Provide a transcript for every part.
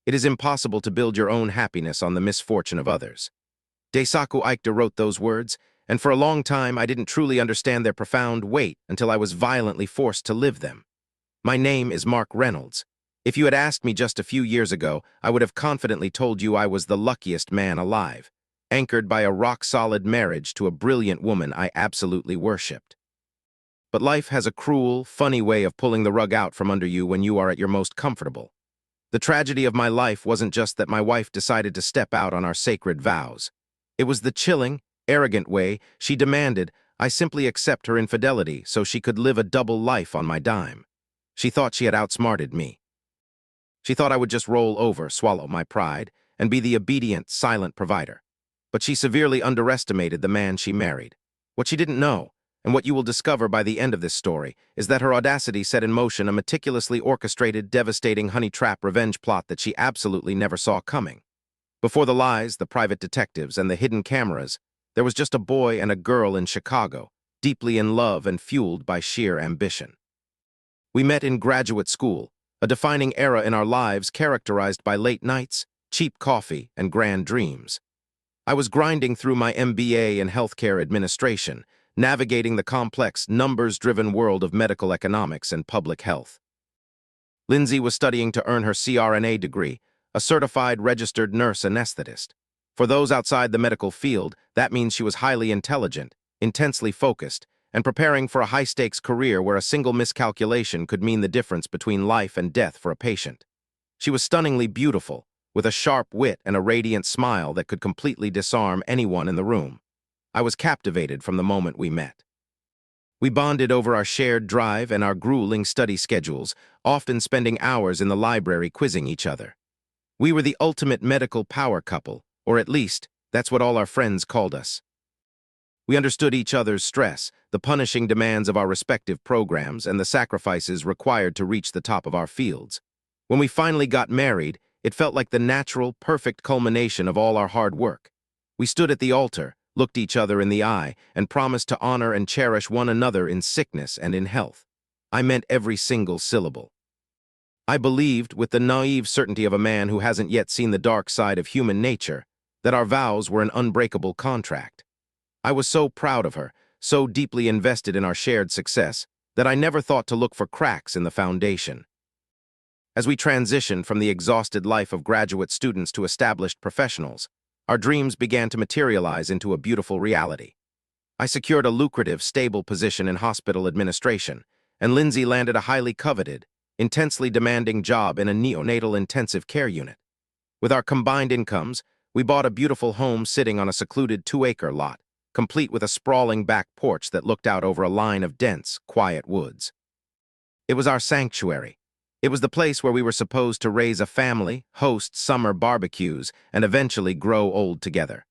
It is impossible to build your own happiness on the misfortune of others. Daisaku Aikta wrote those words, and for a long time I didn't truly understand their profound weight until I was violently forced to live them. My name is Mark Reynolds. If you had asked me just a few years ago, I would have confidently told you I was the luckiest man alive, anchored by a rock-solid marriage to a brilliant woman I absolutely worshipped. But life has a cruel, funny way of pulling the rug out from under you when you are at your most comfortable. The tragedy of my life wasn't just that my wife decided to step out on our sacred vows. It was the chilling, arrogant way she demanded I simply accept her infidelity so she could live a double life on my dime. She thought she had outsmarted me. She thought I would just roll over, swallow my pride, and be the obedient, silent provider. But she severely underestimated the man she married. What she didn't know, and what you will discover by the end of this story, is that her audacity set in motion a meticulously orchestrated, devastating honey trap revenge plot that she absolutely never saw coming. Before the lies, the private detectives, and the hidden cameras, there was just a boy and a girl in Chicago, deeply in love and fueled by sheer ambition. We met in graduate school, a defining era in our lives characterized by late nights, cheap coffee, and grand dreams. I was grinding through my MBA in healthcare administration, navigating the complex, numbers-driven world of medical economics and public health. Lindsay was studying to earn her CRNA degree, a certified registered nurse anesthetist. For those outside the medical field, that means she was highly intelligent, intensely focused, and preparing for a high-stakes career where a single miscalculation could mean the difference between life and death for a patient. She was stunningly beautiful, with a sharp wit and a radiant smile that could completely disarm anyone in the room. I was captivated from the moment we met. We bonded over our shared drive and our grueling study schedules, often spending hours in the library quizzing each other. We were the ultimate medical power couple, or at least, that's what all our friends called us. We understood each other's stress, the punishing demands of our respective programs, and the sacrifices required to reach the top of our fields. When we finally got married, it felt like the natural, perfect culmination of all our hard work. We stood at the altar, looked each other in the eye, and promised to honor and cherish one another in sickness and in health. I meant every single syllable. I believed, with the naive certainty of a man who hasn't yet seen the dark side of human nature, that our vows were an unbreakable contract. I was so proud of her, so deeply invested in our shared success, that I never thought to look for cracks in the foundation. As we transitioned from the exhausted life of graduate students to established professionals, our dreams began to materialize into a beautiful reality. I secured a lucrative, stable position in hospital administration, and Lindsay landed a highly coveted, intensely demanding job in a neonatal intensive care unit. With our combined incomes, we bought a beautiful home sitting on a secluded 2-acre lot, complete with a sprawling back porch that looked out over a line of dense, quiet woods. It was our sanctuary. It was the place where we were supposed to raise a family, host summer barbecues, and eventually grow old together.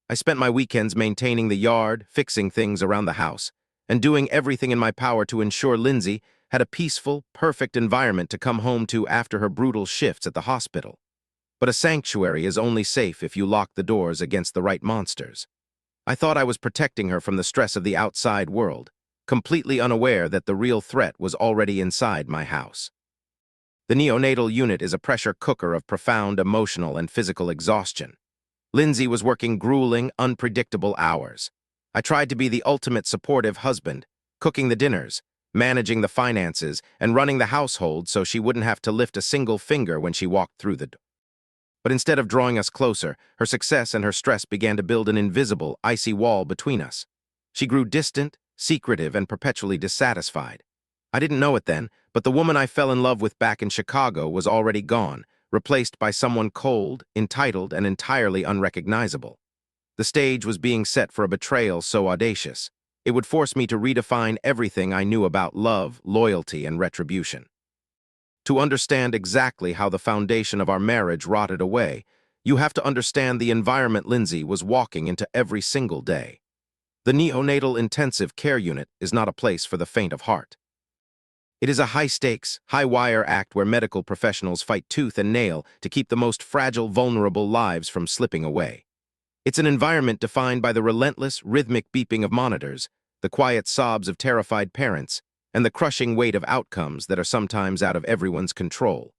I spent my weekends maintaining the yard, fixing things around the house, and doing everything in my power to ensure Lindsay had a peaceful, perfect environment to come home to after her brutal shifts at the hospital. But a sanctuary is only safe if you lock the doors against the right monsters. I thought I was protecting her from the stress of the outside world, completely unaware that the real threat was already inside my house. The neonatal unit is a pressure cooker of profound emotional and physical exhaustion. Lindsay was working grueling, unpredictable hours. I tried to be the ultimate supportive husband, cooking the dinners, managing the finances, and running the household so she wouldn't have to lift a single finger when she walked through the door. But instead of drawing us closer, her success and her stress began to build an invisible, icy wall between us. She grew distant, secretive, and perpetually dissatisfied. I didn't know it then, but the woman I fell in love with back in Chicago was already gone, replaced by someone cold, entitled, and entirely unrecognizable. The stage was being set for a betrayal so audacious. It would force me to redefine everything I knew about love, loyalty, and retribution. To understand exactly how the foundation of our marriage rotted away, you have to understand the environment Lindsay was walking into every single day. The neonatal intensive care unit is not a place for the faint of heart. It is a high-stakes, high-wire act where medical professionals fight tooth and nail to keep the most fragile, vulnerable lives from slipping away. It's an environment defined by the relentless, rhythmic beeping of monitors, the quiet sobs of terrified parents, and the crushing weight of outcomes that are sometimes out of everyone's control.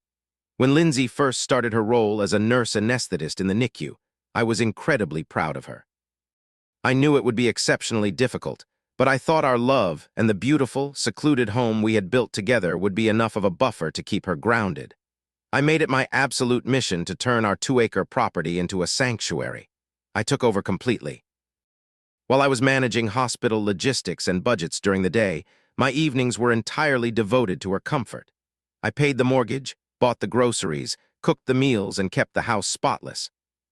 When Lindsay first started her role as a nurse anesthetist in the NICU, I was incredibly proud of her. I knew it would be exceptionally difficult, but I thought our love and the beautiful, secluded home we had built together would be enough of a buffer to keep her grounded. I made it my absolute mission to turn our 2-acre property into a sanctuary. I took over completely. While I was managing hospital logistics and budgets during the day, my evenings were entirely devoted to her comfort. I paid the mortgage, bought the groceries, cooked the meals, and kept the house spotless.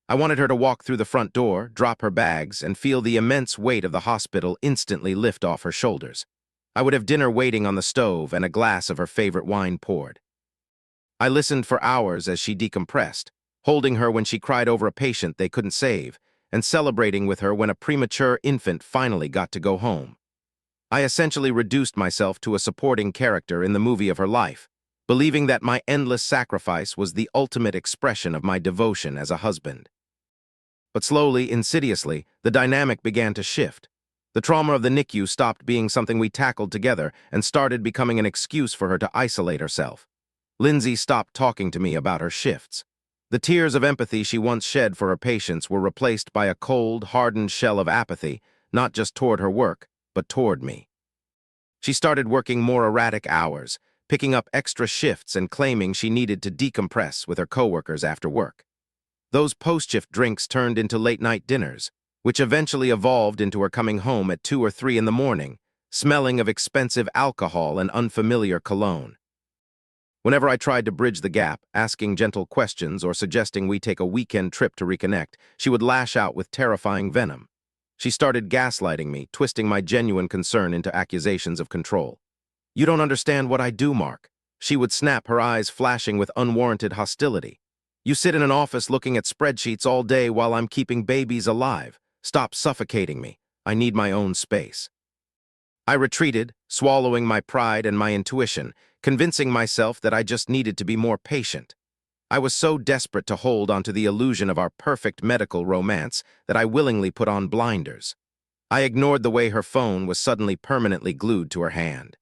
I wanted her to walk through the front door, drop her bags, and feel the immense weight of the hospital instantly lift off her shoulders. I would have dinner waiting on the stove and a glass of her favorite wine poured. I listened for hours as she decompressed, holding her when she cried over a patient they couldn't save, and celebrating with her when a premature infant finally got to go home. I essentially reduced myself to a supporting character in the movie of her life, believing that my endless sacrifice was the ultimate expression of my devotion as a husband. But slowly, insidiously, the dynamic began to shift. The trauma of the NICU stopped being something we tackled together and started becoming an excuse for her to isolate herself. Lindsay stopped talking to me about her shifts. The tears of empathy she once shed for her patients were replaced by a cold, hardened shell of apathy, not just toward her work, but toward me. She started working more erratic hours, picking up extra shifts and claiming she needed to decompress with her coworkers after work. Those post-shift drinks turned into late-night dinners, which eventually evolved into her coming home at 2 or 3 in the morning, smelling of expensive alcohol and unfamiliar cologne. Whenever I tried to bridge the gap, asking gentle questions or suggesting we take a weekend trip to reconnect, she would lash out with terrifying venom. She started gaslighting me, twisting my genuine concern into accusations of control. "You don't understand what I do, Mark." She would snap, her eyes flashing with unwarranted hostility. "You sit in an office looking at spreadsheets all day while I'm keeping babies alive. Stop suffocating me. I need my own space." I retreated, swallowing my pride and my intuition, convincing myself that I just needed to be more patient. I was so desperate to hold onto the illusion of our perfect medical romance that I willingly put on blinders. I ignored the way her phone was suddenly permanently glued to her hand.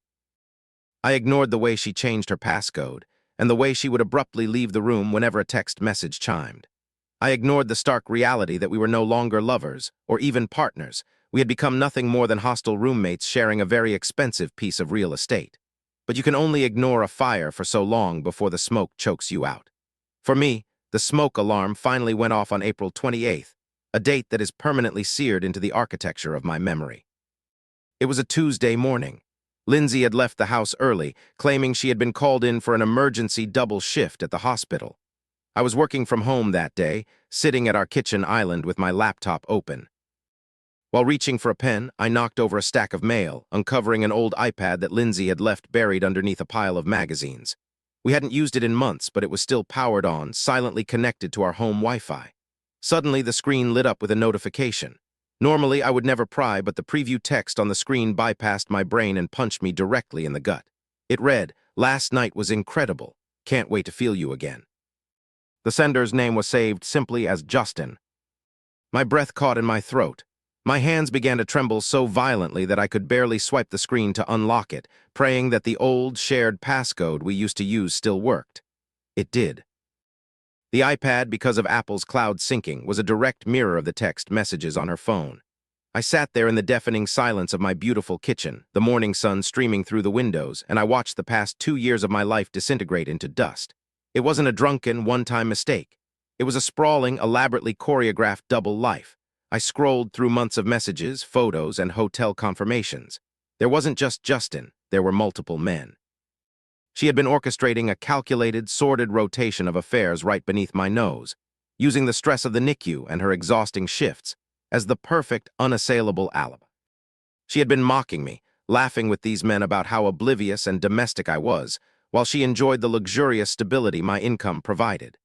I ignored the way she changed her passcode, and the way she would abruptly leave the room whenever a text message chimed. I ignored the stark reality that we were no longer lovers, or even partners. We had become nothing more than hostile roommates sharing a very expensive piece of real estate. But you can only ignore a fire for so long before the smoke chokes you out. For me, the smoke alarm finally went off on April 28th, a date that is permanently seared into the architecture of my memory. It was a Tuesday morning. Lindsay had left the house early, claiming she had been called in for an emergency double shift at the hospital. I was working from home that day, sitting at our kitchen island with my laptop open. While reaching for a pen, I knocked over a stack of mail, uncovering an old iPad that Lindsay had left buried underneath a pile of magazines. We hadn't used it in months, but it was still powered on, silently connected to our home Wi-Fi. Suddenly, the screen lit up with a notification. Normally, I would never pry, but the preview text on the screen bypassed my brain and punched me directly in the gut. It read, "Last night was incredible. Can't wait to feel you again." The sender's name was saved simply as Justin. My breath caught in my throat. My hands began to tremble so violently that I could barely swipe the screen to unlock it, praying that the old, shared passcode we used to use still worked. It did. The iPad, because of Apple's cloud syncing, was a direct mirror of the text messages on her phone. I sat there in the deafening silence of my beautiful kitchen, the morning sun streaming through the windows, and I watched the past 2 years of my life disintegrate into dust. It wasn't a drunken, one-time mistake. It was a sprawling, elaborately choreographed double life. I scrolled through months of messages, photos, and hotel confirmations. There wasn't just Justin, there were multiple men. She had been orchestrating a calculated, sordid rotation of affairs right beneath my nose, using the stress of the NICU and her exhausting shifts as the perfect, unassailable alibi. She had been mocking me, laughing with these men about how oblivious and domestic I was, while she enjoyed the luxurious stability my income provided.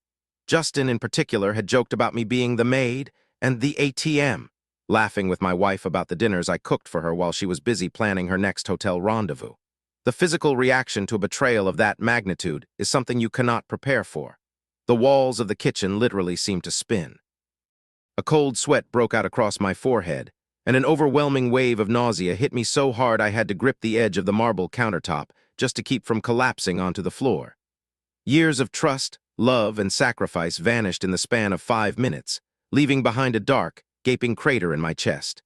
Justin, in particular, had joked about me being the maid and the ATM, laughing with my wife about the dinners I cooked for her while she was busy planning her next hotel rendezvous. The physical reaction to a betrayal of that magnitude is something you cannot prepare for. The walls of the kitchen literally seemed to spin. A cold sweat broke out across my forehead, and an overwhelming wave of nausea hit me so hard I had to grip the edge of the marble countertop just to keep from collapsing onto the floor. Years of trust, love, and sacrifice vanished in the span of 5 minutes, leaving behind a dark, gaping crater in my chest.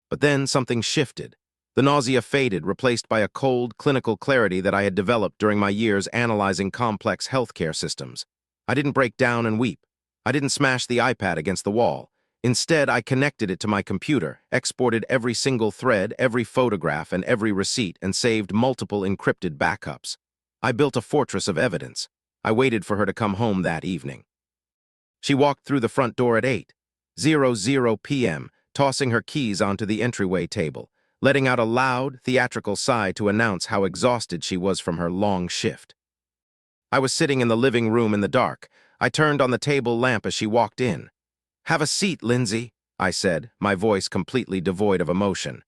But then something shifted. The nausea faded, replaced by a cold, clinical clarity that I had developed during my years analyzing complex healthcare systems. I didn't break down and weep. I didn't smash the iPad against the wall. Instead, I connected it to my computer, exported every single thread, every photograph, and every receipt, and saved multiple encrypted backups. I built a fortress of evidence. I waited for her to come home that evening. She walked through the front door at 8:00 p.m., tossing her keys onto the entryway table, letting out a loud, theatrical sigh to announce how exhausted she was from her long shift. I was sitting in the living room in the dark. I turned on the table lamp as she walked in. "Have a seat, Lindsay," I said, my voice completely devoid of emotion.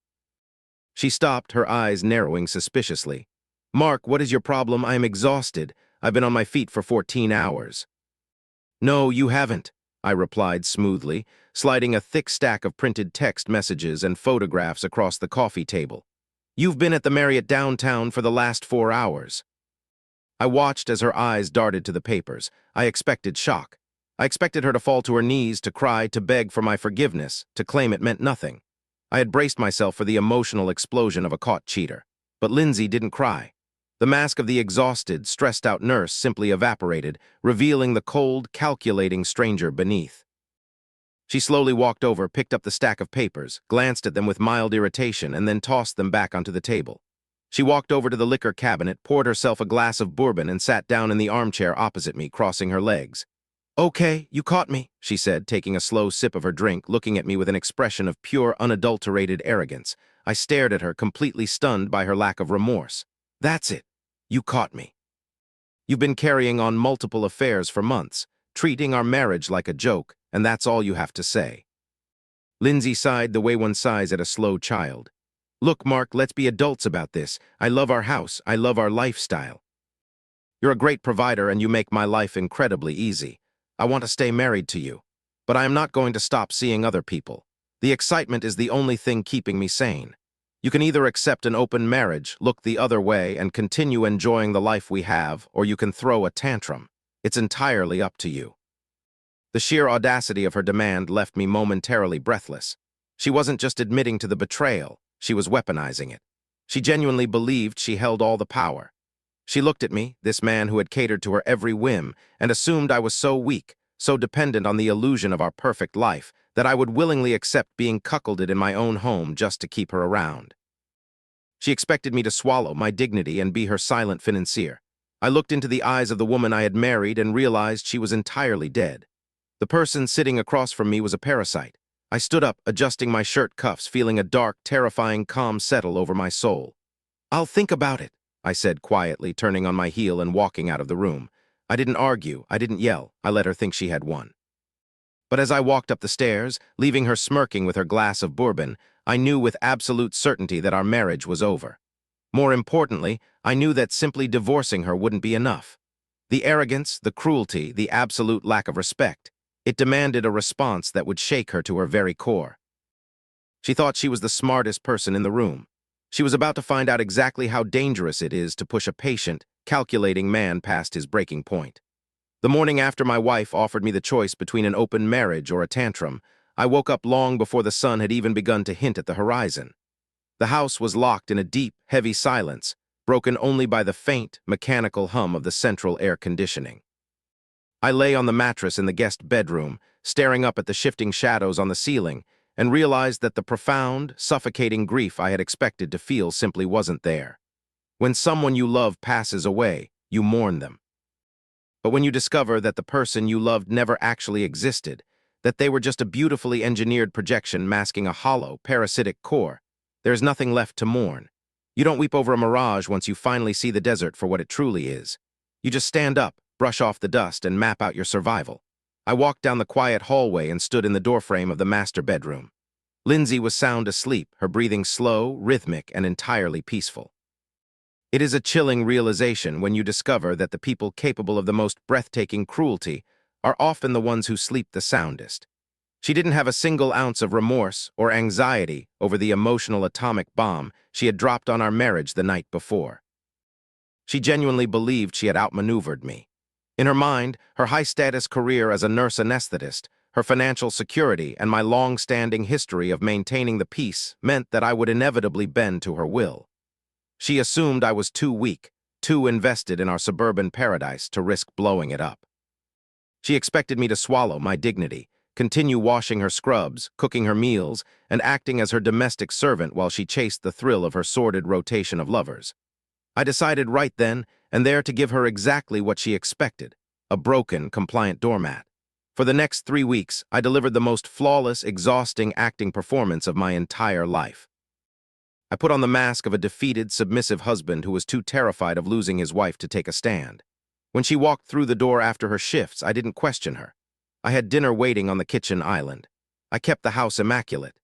She stopped, her eyes narrowing suspiciously. "Mark, what is your problem? I am exhausted. I've been on my feet for 14 hours. "No, you haven't," I replied smoothly, sliding a thick stack of printed text messages and photographs across the coffee table. "You've been at the Marriott downtown for the last 4 hours. I watched as her eyes darted to the papers. I expected shock. I expected her to fall to her knees, to cry, to beg for my forgiveness, to claim it meant nothing. I had braced myself for the emotional explosion of a caught cheater. But Lindsay didn't cry. The mask of the exhausted, stressed-out nurse simply evaporated, revealing the cold, calculating stranger beneath. She slowly walked over, picked up the stack of papers, glanced at them with mild irritation, and then tossed them back onto the table. She walked over to the liquor cabinet, poured herself a glass of bourbon, and sat down in the armchair opposite me, crossing her legs. "Okay, you caught me," she said, taking a slow sip of her drink, looking at me with an expression of pure, unadulterated arrogance. I stared at her, completely stunned by her lack of remorse. "That's it. You caught me. You've been carrying on multiple affairs for months, treating our marriage like a joke, and that's all you have to say." Lindsay sighed the way one sighs at a slow child. "Look, Mark, let's be adults about this. I love our house. I love our lifestyle. You're a great provider, and you make my life incredibly easy. I want to stay married to you. But I am not going to stop seeing other people. The excitement is the only thing keeping me sane. You can either accept an open marriage, look the other way, and continue enjoying the life we have, or you can throw a tantrum. It's entirely up to you." The sheer audacity of her demand left me momentarily breathless. She wasn't just admitting to the betrayal, she was weaponizing it. She genuinely believed she held all the power. She looked at me, this man who had catered to her every whim, and assumed I was so weak, so dependent on the illusion of our perfect life, that I would willingly accept being cuckolded in my own home just to keep her around. She expected me to swallow my dignity and be her silent financier. I looked into the eyes of the woman I had married and realized she was entirely dead. The person sitting across from me was a parasite. I stood up, adjusting my shirt cuffs, feeling a dark, terrifying calm settle over my soul. "I'll think about it," I said quietly, turning on my heel and walking out of the room. I didn't argue, I didn't yell, I let her think she had won. But as I walked up the stairs, leaving her smirking with her glass of bourbon, I knew with absolute certainty that our marriage was over. More importantly, I knew that simply divorcing her wouldn't be enough. The arrogance, the cruelty, the absolute lack of respect, it demanded a response that would shake her to her very core. She thought she was the smartest person in the room. She was about to find out exactly how dangerous it is to push a patient, calculating man past his breaking point. The morning after my wife offered me the choice between an open marriage or a tantrum, I woke up long before the sun had even begun to hint at the horizon. The house was locked in a deep, heavy silence, broken only by the faint, mechanical hum of the central air conditioning. I lay on the mattress in the guest bedroom, staring up at the shifting shadows on the ceiling, and realized that the profound, suffocating grief I had expected to feel simply wasn't there. When someone you love passes away, you mourn them. But when you discover that the person you loved never actually existed, that they were just a beautifully engineered projection masking a hollow, parasitic core, there's nothing left to mourn. You don't weep over a mirage once you finally see the desert for what it truly is. You just stand up, brush off the dust, and map out your survival. I walked down the quiet hallway and stood in the doorframe of the master bedroom. Lindsay was sound asleep, her breathing slow, rhythmic, and entirely peaceful. It is a chilling realization when you discover that the people capable of the most breathtaking cruelty are often the ones who sleep the soundest. She didn't have a single ounce of remorse or anxiety over the emotional atomic bomb she had dropped on our marriage the night before. She genuinely believed she had outmaneuvered me. In her mind, her high-status career as a nurse anesthetist, her financial security, and my long-standing history of maintaining the peace meant that I would inevitably bend to her will. She assumed I was too weak, too invested in our suburban paradise to risk blowing it up. She expected me to swallow my dignity, continue washing her scrubs, cooking her meals, and acting as her domestic servant while she chased the thrill of her sordid rotation of lovers. I decided right then and there to give her exactly what she expected, a broken, compliant doormat. For the next 3 weeks, I delivered the most flawless, exhausting acting performance of my entire life. I put on the mask of a defeated, submissive husband who was too terrified of losing his wife to take a stand. When she walked through the door after her shifts, I didn't question her. I had dinner waiting on the kitchen island. I kept the house immaculate.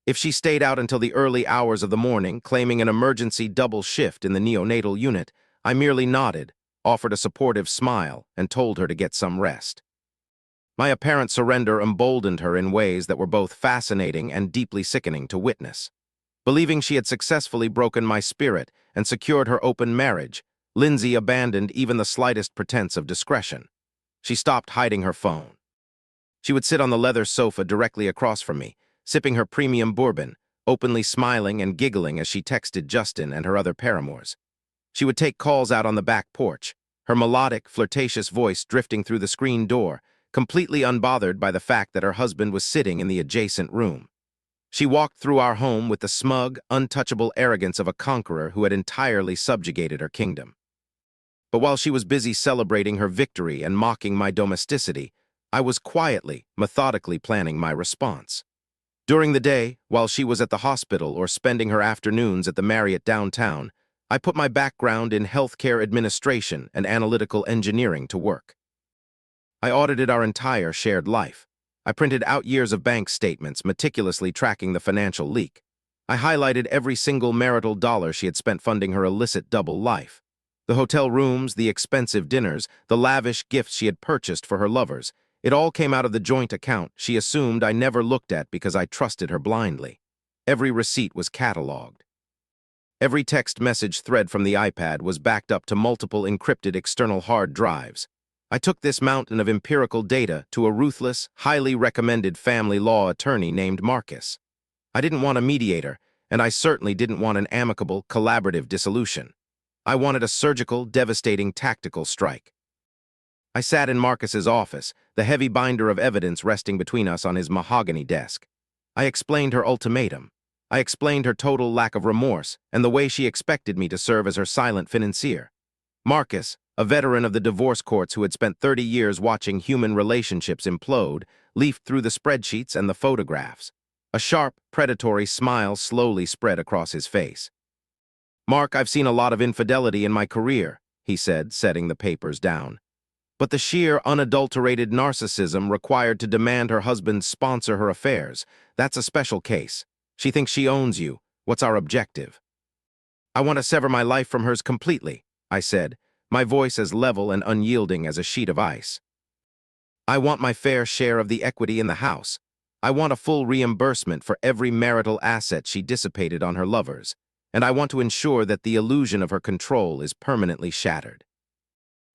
If she stayed out until the early hours of the morning, claiming an emergency double shift in the neonatal unit, I merely nodded, offered a supportive smile, and told her to get some rest. My apparent surrender emboldened her in ways that were both fascinating and deeply sickening to witness. Believing she had successfully broken my spirit and secured her open marriage, Lindsay abandoned even the slightest pretense of discretion. She stopped hiding her phone. She would sit on the leather sofa directly across from me, sipping her premium bourbon, openly smiling and giggling as she texted Justin and her other paramours. She would take calls out on the back porch, her melodic, flirtatious voice drifting through the screen door, completely unbothered by the fact that her husband was sitting in the adjacent room. She walked through our home with the smug, untouchable arrogance of a conqueror who had entirely subjugated her kingdom. But while she was busy celebrating her victory and mocking my domesticity, I was quietly, methodically planning my response. During the day, while she was at the hospital or spending her afternoons at the Marriott downtown, I put my background in healthcare administration and analytical engineering to work. I audited our entire shared life. I printed out years of bank statements, meticulously tracking the financial leak. I highlighted every single marital dollar she had spent funding her illicit double life. The hotel rooms, the expensive dinners, the lavish gifts she had purchased for her lovers, it all came out of the joint account she assumed I never looked at because I trusted her blindly. Every receipt was cataloged. Every text message thread from the iPad was backed up to multiple encrypted external hard drives. I took this mountain of empirical data to a ruthless, highly recommended family law attorney named Marcus. I didn't want a mediator, and I certainly didn't want an amicable, collaborative dissolution. I wanted a surgical, devastating tactical strike. I sat in Marcus's office, the heavy binder of evidence resting between us on his mahogany desk. I explained her ultimatum. I explained her total lack of remorse and the way she expected me to serve as her silent financier. Marcus, a veteran of the divorce courts who had spent 30 years watching human relationships implode, leafed through the spreadsheets and the photographs. A sharp, predatory smile slowly spread across his face. "Mark, I've seen a lot of infidelity in my career," he said, setting the papers down. "But the sheer, unadulterated narcissism required to demand her husband sponsor her affairs, that's a special case. She thinks she owns you. What's our objective?" "I want to sever my life from hers completely," I said, my voice as level and unyielding as a sheet of ice. "I want my fair share of the equity in the house. I want a full reimbursement for every marital asset she dissipated on her lovers, and I want to ensure that the illusion of her control is permanently shattered."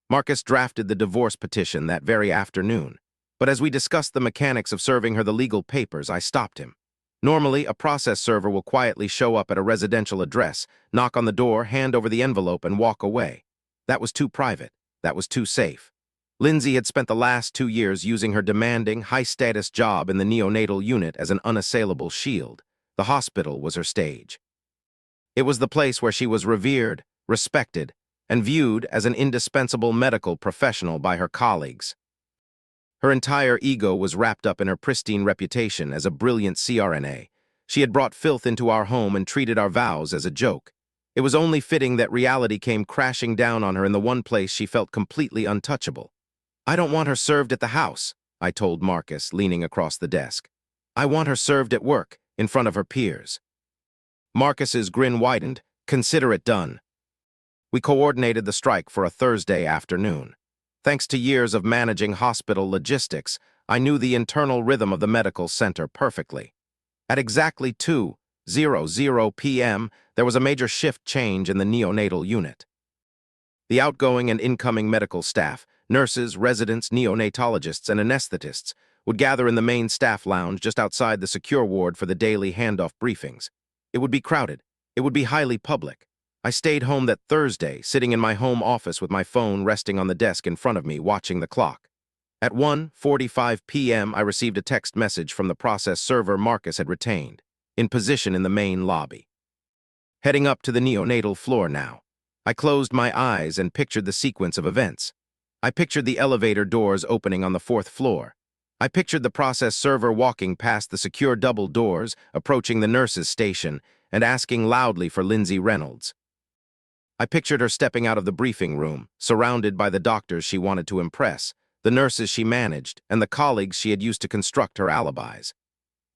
Marcus drafted the divorce petition that very afternoon, but as we discussed the mechanics of serving her the legal papers, I stopped him. Normally, a process server will quietly show up at a residential address, knock on the door, hand over the envelope, and walk away. That was too private. That was too safe. Lindsay had spent the last 2 years using her demanding, high-status job in the neonatal unit as an unassailable shield. The hospital was her stage. It was the place where she was revered, respected, and viewed as an indispensable medical professional by her colleagues. Her entire ego was wrapped up in her pristine reputation as a brilliant CRNA. She had brought filth into our home and treated our vows as a joke. It was only fitting that reality came crashing down on her in the one place she felt completely untouchable. "I don't want her served at the house," I told Marcus, leaning across the desk. "I want her served at work, in front of her peers." Marcus's grin widened. "Consider it done." We coordinated the strike for a Thursday afternoon. Thanks to years of managing hospital logistics, I knew the internal rhythm of the medical center perfectly. At exactly 2:00 p.m., there was a major shift change in the neonatal unit. The outgoing and incoming medical staff, Nurses, residents, neonatologists, and anesthetists would gather in the main staff lounge just outside the secure ward for the daily handoff briefings. It would be crowded. It would be highly public. I stayed home that Thursday, sitting in my home office with my phone resting on the desk in front of me, watching the clock. At 1:45 p.m., I received a text message from the process server Marcus had retained, in position in the main lobby. Heading up to the neonatal floor now. I closed my eyes and pictured the sequence of events. I pictured the elevator doors opening on the 4th floor. I pictured the process server walking past the secure double doors, approaching the nurse's station, and asking loudly for Lindsay Reynolds. I pictured her stepping out of the briefing room, surrounded by the doctors she wanted to impress, the nurses she managed, and the colleagues she had used to construct her alibis.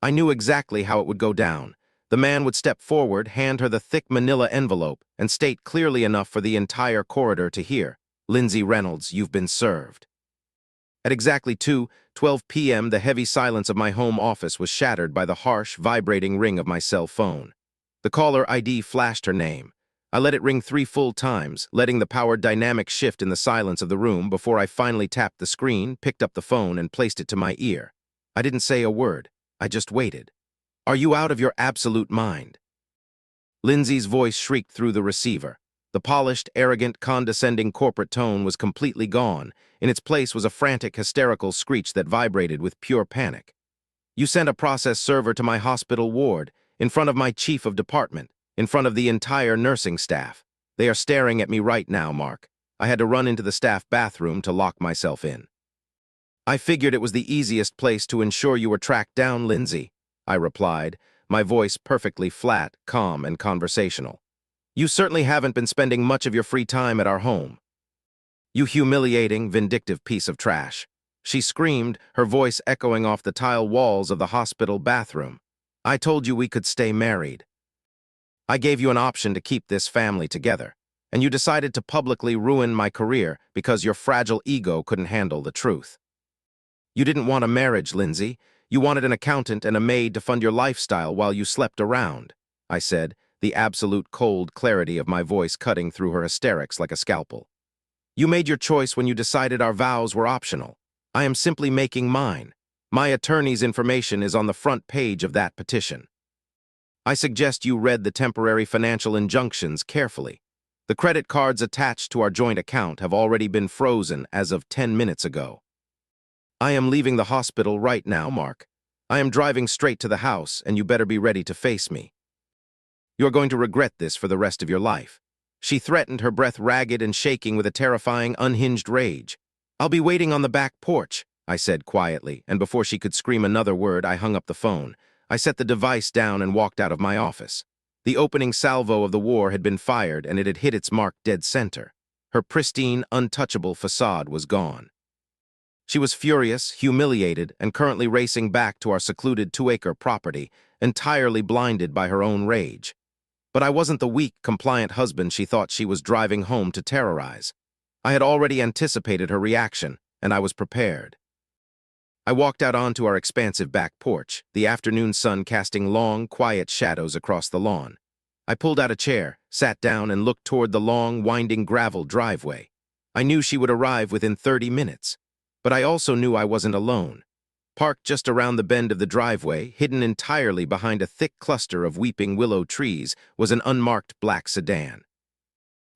I knew exactly how it would go down. The man would step forward, hand her the thick manila envelope, and state clearly enough for the entire corridor to hear, "Lindsay Reynolds, you've been served." At exactly 2:12 p.m., the heavy silence of my home office was shattered by the harsh, vibrating ring of my cell phone. The caller ID flashed her name. I let it ring 3 full times, letting the power dynamic shift in the silence of the room before I finally tapped the screen, picked up the phone, and placed it to my ear. I didn't say a word. I just waited. "Are you out of your absolute mind?" Lindsay's voice shrieked through the receiver. The polished, arrogant, condescending corporate tone was completely gone. In its place was a frantic, hysterical screech that vibrated with pure panic. "You sent a process server to my hospital ward, in front of my chief of department, in front of the entire nursing staff. They are staring at me right now, Mark. I had to run into the staff bathroom to lock myself in." "I figured it was the easiest place to ensure you were tracked down, Lindsay," I replied, my voice perfectly flat, calm, and conversational. "You certainly haven't been spending much of your free time at our home." "You humiliating, vindictive piece of trash," she screamed, her voice echoing off the tile walls of the hospital bathroom. "I told you we could stay married. I gave you an option to keep this family together, and you decided to publicly ruin my career because your fragile ego couldn't handle the truth. You didn't want a marriage, Lindsay. You wanted an accountant and a maid to fund your lifestyle while you slept around," I said, the absolute cold clarity of my voice cutting through her hysterics like a scalpel. "You made your choice when you decided our vows were optional. I am simply making mine. My attorney's information is on the front page of that petition. I suggest you read the temporary financial injunctions carefully. The credit cards attached to our joint account have already been frozen as of 10 minutes ago. I am leaving the hospital right now, Mark. I am driving straight to the house, and you better be ready to face me. You're going to regret this for the rest of your life." She threatened, her breath ragged and shaking with a terrifying, unhinged rage. "I'll be waiting on the back porch," I said quietly, and before she could scream another word, I hung up the phone. I set the device down and walked out of my office. The opening salvo of the war had been fired, and it had hit its mark dead center. Her pristine, untouchable facade was gone. She was furious, humiliated, and currently racing back to our secluded 2-acre property, entirely blinded by her own rage. But I wasn't the weak, compliant husband she thought she was driving home to terrorize. I had already anticipated her reaction, and I was prepared. I walked out onto our expansive back porch, the afternoon sun casting long, quiet shadows across the lawn. I pulled out a chair, sat down, and looked toward the long, winding gravel driveway. I knew she would arrive within 30 minutes, but I also knew I wasn't alone. Parked just around the bend of the driveway, hidden entirely behind a thick cluster of weeping willow trees, was an unmarked black sedan.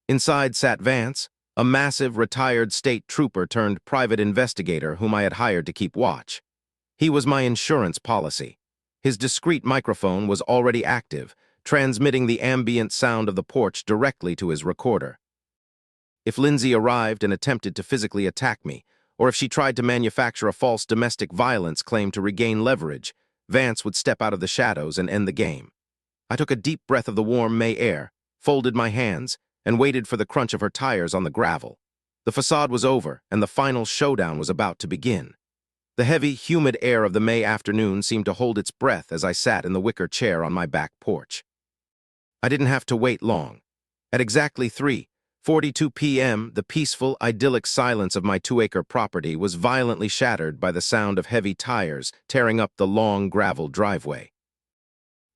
Inside sat Vance, a massive, retired state trooper turned private investigator whom I had hired to keep watch. He was my insurance policy. His discreet microphone was already active, transmitting the ambient sound of the porch directly to his recorder. If Lindsay arrived and attempted to physically attack me, or if she tried to manufacture a false domestic violence claim to regain leverage, Vance would step out of the shadows and end the game. I took a deep breath of the warm May air, folded my hands, and waited for the crunch of her tires on the gravel. The facade was over, and the final showdown was about to begin. The heavy, humid air of the May afternoon seemed to hold its breath as I sat in the wicker chair on my back porch. I didn't have to wait long. At exactly 3:42 p.m., the peaceful, idyllic silence of my 2-acre property was violently shattered by the sound of heavy tires tearing up the long gravel driveway.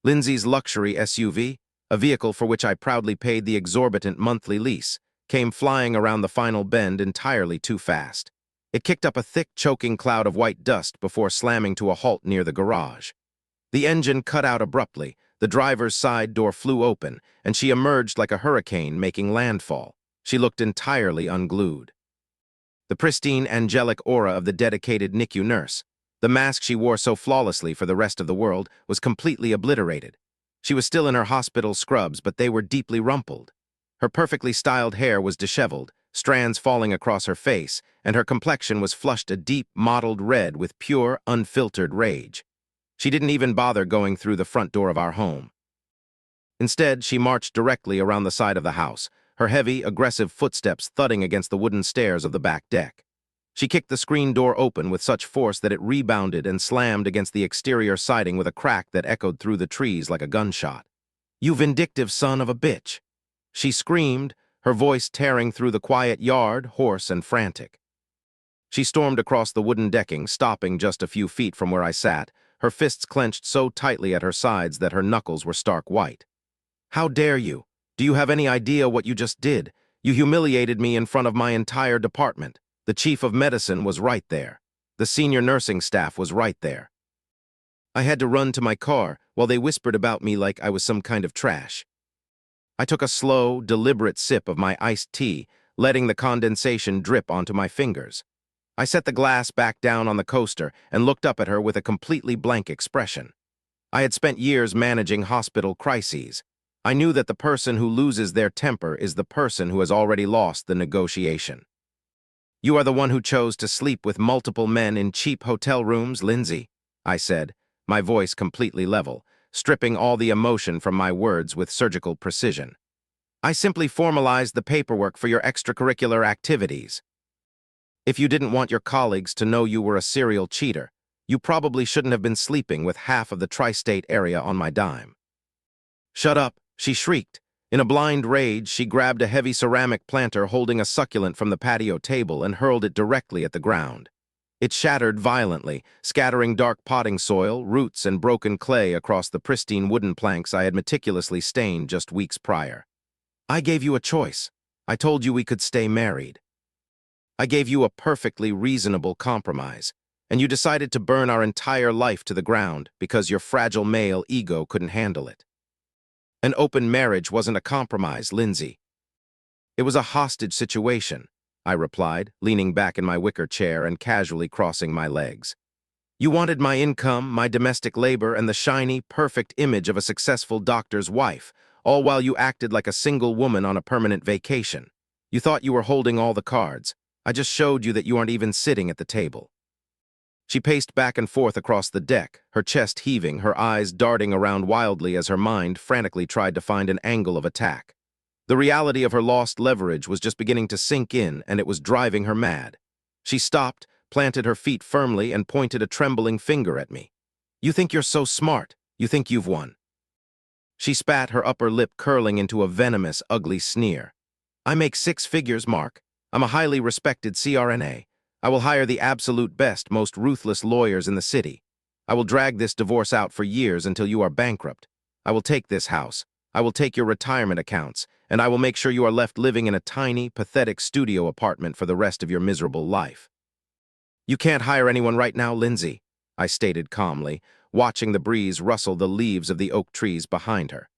Lindsay's luxury SUV, a vehicle for which I proudly paid the exorbitant monthly lease, came flying around the final bend entirely too fast. It kicked up a thick, choking cloud of white dust before slamming to a halt near the garage. The engine cut out abruptly, the driver's side door flew open, and she emerged like a hurricane making landfall. She looked entirely unglued. The pristine, angelic aura of the dedicated NICU nurse, the mask she wore so flawlessly for the rest of the world, was completely obliterated. She was still in her hospital scrubs, but they were deeply rumpled. Her perfectly styled hair was disheveled, strands falling across her face, and her complexion was flushed a deep, mottled red with pure, unfiltered rage. She didn't even bother going through the front door of our home. Instead, she marched directly around the side of the house, her heavy, aggressive footsteps thudding against the wooden stairs of the back deck. She kicked the screen door open with such force that it rebounded and slammed against the exterior siding with a crack that echoed through the trees like a gunshot. "You vindictive son of a bitch!" She screamed, her voice tearing through the quiet yard, hoarse and frantic. She stormed across the wooden decking, stopping just a few feet from where I sat, her fists clenched so tightly at her sides that her knuckles were stark white. "How dare you? Do you have any idea what you just did? You humiliated me in front of my entire department. The chief of medicine was right there. The senior nursing staff was right there. I had to run to my car while they whispered about me like I was some kind of trash." I took a slow, deliberate sip of my iced tea, letting the condensation drip onto my fingers. I set the glass back down on the coaster and looked up at her with a completely blank expression. I had spent years managing hospital crises. I knew that the person who loses their temper is the person who has already lost the negotiation. "You are the one who chose to sleep with multiple men in cheap hotel rooms, Lindsay," I said, my voice completely level, stripping all the emotion from my words with surgical precision. "I simply formalized the paperwork for your extracurricular activities. If you didn't want your colleagues to know you were a serial cheater, you probably shouldn't have been sleeping with half of the tri-state area on my dime." "Shut up," she shrieked. In a blind rage, she grabbed a heavy ceramic planter holding a succulent from the patio table and hurled it directly at the ground. It shattered violently, scattering dark potting soil, roots, and broken clay across the pristine wooden planks I had meticulously stained just weeks prior. "I gave you a choice. I told you we could stay married. I gave you a perfectly reasonable compromise, and you decided to burn our entire life to the ground because your fragile male ego couldn't handle it. An open marriage wasn't a compromise, Lindsay. It was a hostage situation," I replied, leaning back in my wicker chair and casually crossing my legs. "You wanted my income, my domestic labor, and the shiny, perfect image of a successful doctor's wife, all while you acted like a single woman on a permanent vacation. You thought you were holding all the cards. I just showed you that you aren't even sitting at the table." She paced back and forth across the deck, her chest heaving, her eyes darting around wildly as her mind frantically tried to find an angle of attack. The reality of her lost leverage was just beginning to sink in, and it was driving her mad. She stopped, planted her feet firmly, and pointed a trembling finger at me. "You think you're so smart. You think you've won." She spat, her upper lip curling into a venomous, ugly sneer. "I make 6 figures, Mark. I'm a highly respected CRNA. I will hire the absolute best, most ruthless lawyers in the city. I will drag this divorce out for years until you are bankrupt. I will take this house. I will take your retirement accounts, and I will make sure you are left living in a tiny, pathetic studio apartment for the rest of your miserable life." "You can't hire anyone right now, Lindsay," I stated calmly, watching the breeze rustle the leaves of the oak trees behind her.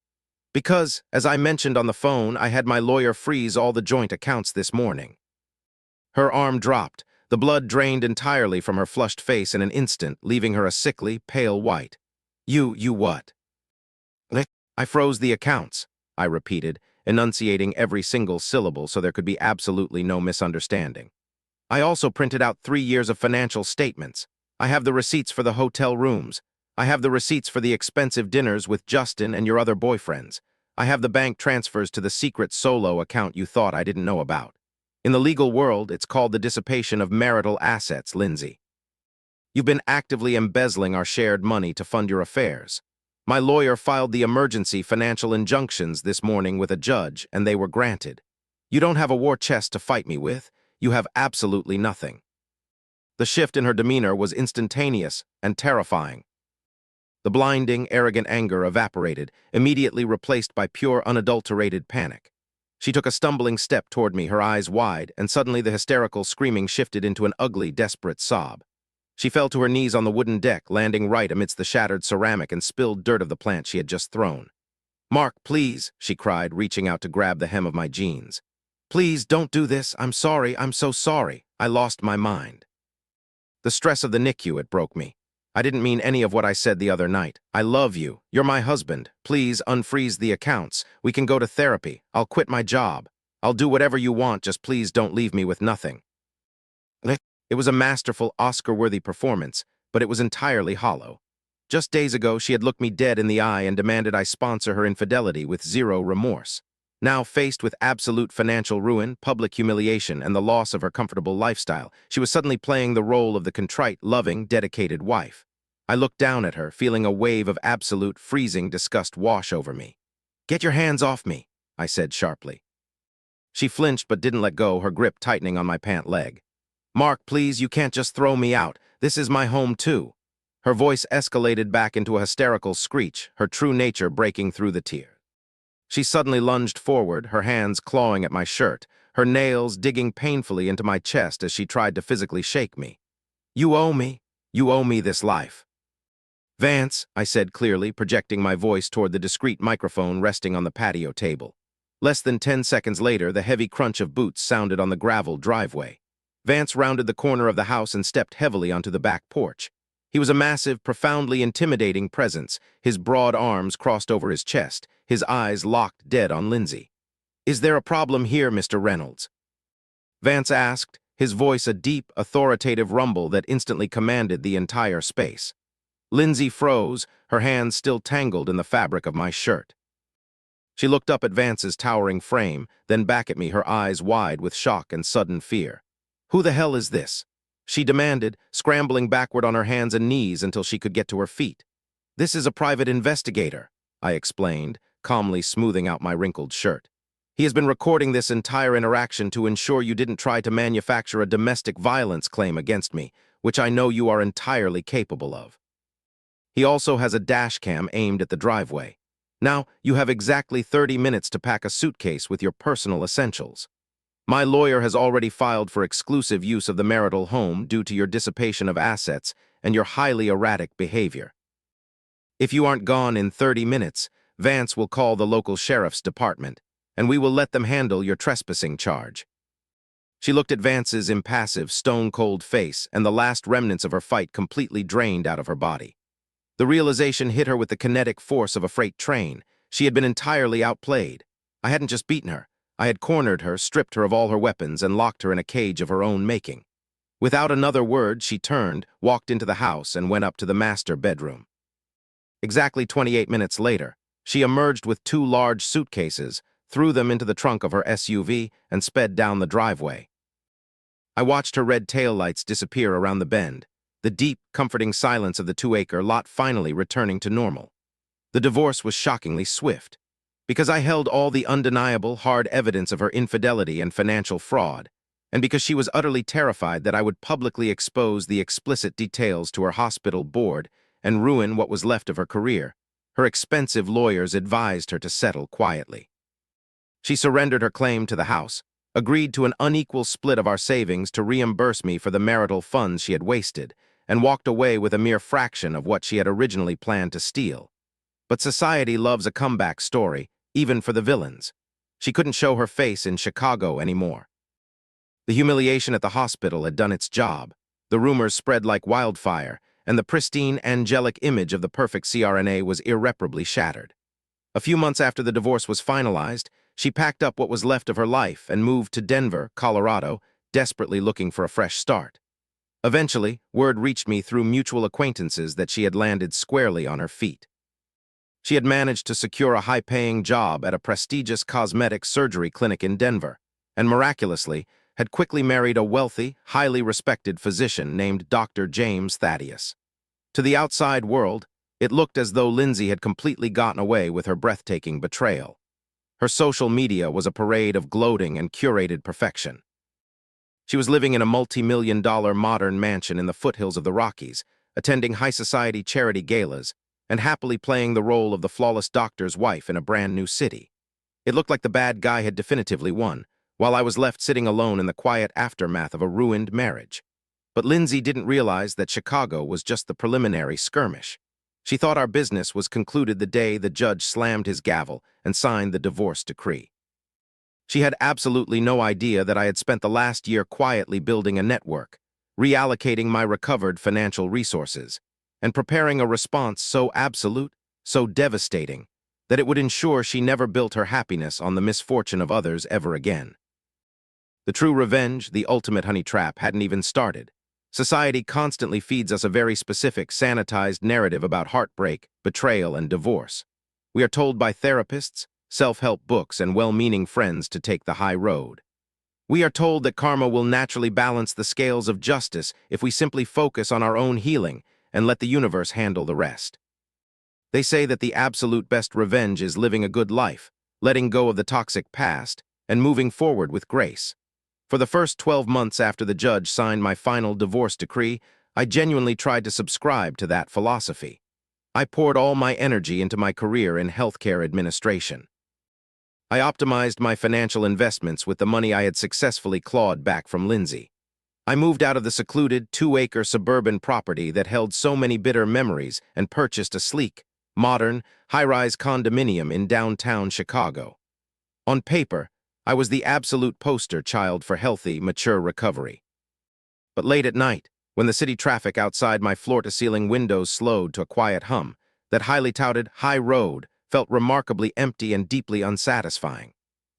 "Because, as I mentioned on the phone, I had my lawyer freeze all the joint accounts this morning." Her arm dropped. The blood drained entirely from her flushed face in an instant, leaving her a sickly, pale white. You what?" "I froze the accounts," I repeated, enunciating every single syllable so there could be absolutely no misunderstanding. "I also printed out 3 years of financial statements. I have the receipts for the hotel rooms. I have the receipts for the expensive dinners with Justin and your other boyfriends. I have the bank transfers to the secret solo account you thought I didn't know about. In the legal world, it's called the dissipation of marital assets, Lindsay. You've been actively embezzling our shared money to fund your affairs. My lawyer filed the emergency financial injunctions this morning with a judge, and they were granted. You don't have a war chest to fight me with. You have absolutely nothing." The shift in her demeanor was instantaneous and terrifying. The blinding, arrogant anger evaporated, immediately replaced by pure, unadulterated panic. She took a stumbling step toward me, her eyes wide, and suddenly the hysterical screaming shifted into an ugly, desperate sob. She fell to her knees on the wooden deck, landing right amidst the shattered ceramic and spilled dirt of the plant she had just thrown. "Mark, please," she cried, reaching out to grab the hem of my jeans. "Please, don't do this. I'm sorry. I'm so sorry. I lost my mind." The stress of the NICU, it broke me. I didn't mean any of what I said the other night. I love you. You're my husband. Please unfreeze the accounts. We can go to therapy. I'll quit my job. I'll do whatever you want, just please don't leave me with nothing. It was a masterful, Oscar-worthy performance, but it was entirely hollow. Just days ago, she had looked me dead in the eye and demanded I sponsor her infidelity with zero remorse. Now, faced with absolute financial ruin, public humiliation, and the loss of her comfortable lifestyle, she was suddenly playing the role of the contrite, loving, dedicated wife. I looked down at her, feeling a wave of absolute, freezing disgust wash over me. "Get your hands off me," I said sharply. She flinched but didn't let go, her grip tightening on my pant leg. "Mark, please, you can't just throw me out. This is my home, too." Her voice escalated back into a hysterical screech, her true nature breaking through the tears. She suddenly lunged forward, her hands clawing at my shirt, her nails digging painfully into my chest as she tried to physically shake me. "You owe me. You owe me this life." "Vance," I said clearly, projecting my voice toward the discreet microphone resting on the patio table. Less than 10 seconds later, the heavy crunch of boots sounded on the gravel driveway. Vance rounded the corner of the house and stepped heavily onto the back porch. He was a massive, profoundly intimidating presence, his broad arms crossed over his chest, his eyes locked dead on Lindsay. "Is there a problem here, Mr. Reynolds?" Vance asked, his voice a deep, authoritative rumble that instantly commanded the entire space. Lindsay froze, her hands still tangled in the fabric of my shirt. She looked up at Vance's towering frame, then back at me, her eyes wide with shock and sudden fear. "Who the hell is this?" she demanded, scrambling backward on her hands and knees until she could get to her feet. "This is a private investigator," I explained, calmly smoothing out my wrinkled shirt. "He has been recording this entire interaction to ensure you didn't try to manufacture a domestic violence claim against me, which I know you are entirely capable of. He also has a dash cam aimed at the driveway. Now, you have exactly 30 minutes to pack a suitcase with your personal essentials. My lawyer has already filed for exclusive use of the marital home due to your dissipation of assets and your highly erratic behavior. If you aren't gone in 30 minutes, Vance will call the local sheriff's department, and we will let them handle your trespassing charge." She looked at Vance's impassive, stone-cold face, and the last remnants of her fight completely drained out of her body. The realization hit her with the kinetic force of a freight train. She had been entirely outplayed. I hadn't just beaten her. I had cornered her, stripped her of all her weapons, and locked her in a cage of her own making. Without another word, she turned, walked into the house, and went up to the master bedroom. Exactly 28 minutes later, she emerged with 2 large suitcases, threw them into the trunk of her SUV, and sped down the driveway. I watched her red taillights disappear around the bend, the deep, comforting silence of the 2-acre lot finally returning to normal. The divorce was shockingly swift, because I held all the undeniable, hard evidence of her infidelity and financial fraud, and because she was utterly terrified that I would publicly expose the explicit details to her hospital board and ruin what was left of her career. Her expensive lawyers advised her to settle quietly. She surrendered her claim to the house, agreed to an unequal split of our savings to reimburse me for the marital funds she had wasted, and walked away with a mere fraction of what she had originally planned to steal. But society loves a comeback story, even for the villains. She couldn't show her face in Chicago anymore. The humiliation at the hospital had done its job. The rumors spread like wildfire, and the pristine, angelic image of the perfect CRNA was irreparably shattered. A few months after the divorce was finalized, she packed up what was left of her life and moved to Denver, Colorado, desperately looking for a fresh start. Eventually, word reached me through mutual acquaintances that she had landed squarely on her feet. She had managed to secure a high-paying job at a prestigious cosmetic surgery clinic in Denver, and miraculously, had quickly married a wealthy, highly respected physician named Dr. James Thaddeus. To the outside world, it looked as though Lindsay had completely gotten away with her breathtaking betrayal. Her social media was a parade of gloating and curated perfection. She was living in a multi-million-dollar modern mansion in the foothills of the Rockies, attending high-society charity galas, and happily playing the role of the flawless doctor's wife in a brand-new city. It looked like the bad guy had definitively won, while I was left sitting alone in the quiet aftermath of a ruined marriage. But Lindsay didn't realize that Chicago was just the preliminary skirmish. She thought our business was concluded the day the judge slammed his gavel and signed the divorce decree. She had absolutely no idea that I had spent the last year quietly building a network, reallocating my recovered financial resources, and preparing a response so absolute, so devastating, that it would ensure she never built her happiness on the misfortune of others ever again. The true revenge, the ultimate honey trap, hadn't even started. Society constantly feeds us a very specific, sanitized narrative about heartbreak, betrayal, and divorce. We are told by therapists, self-help books, and well-meaning friends to take the high road. We are told that karma will naturally balance the scales of justice if we simply focus on our own healing and let the universe handle the rest. They say that the absolute best revenge is living a good life, letting go of the toxic past, and moving forward with grace. For the first 12 months after the judge signed my final divorce decree, I genuinely tried to subscribe to that philosophy. I poured all my energy into my career in healthcare administration. I optimized my financial investments with the money I had successfully clawed back from Lindsay. I moved out of the secluded 2-acre suburban property that held so many bitter memories and purchased a sleek, modern, high-rise condominium in downtown Chicago. On paper, I was the absolute poster child for healthy, mature recovery. But late at night, when the city traffic outside my floor-to-ceiling windows slowed to a quiet hum, that highly touted high road felt remarkably empty and deeply unsatisfying.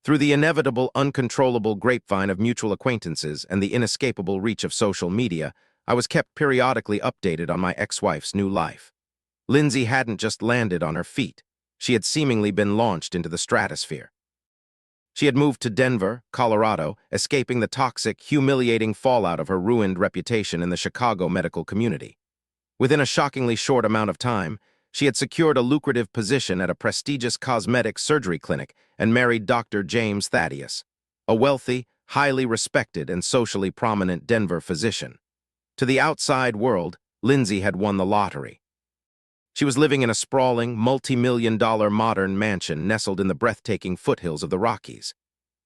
Through the inevitable, uncontrollable grapevine of mutual acquaintances and the inescapable reach of social media, I was kept periodically updated on my ex-wife's new life. Lindsay hadn't just landed on her feet. She had seemingly been launched into the stratosphere. She had moved to Denver, Colorado, escaping the toxic, humiliating fallout of her ruined reputation in the Chicago medical community. Within a shockingly short amount of time, she had secured a lucrative position at a prestigious cosmetic surgery clinic and married Dr. James Thaddeus, a wealthy, highly respected, and socially prominent Denver physician. To the outside world, Lindsay had won the lottery. She was living in a sprawling, multi-million-dollar modern mansion nestled in the breathtaking foothills of the Rockies.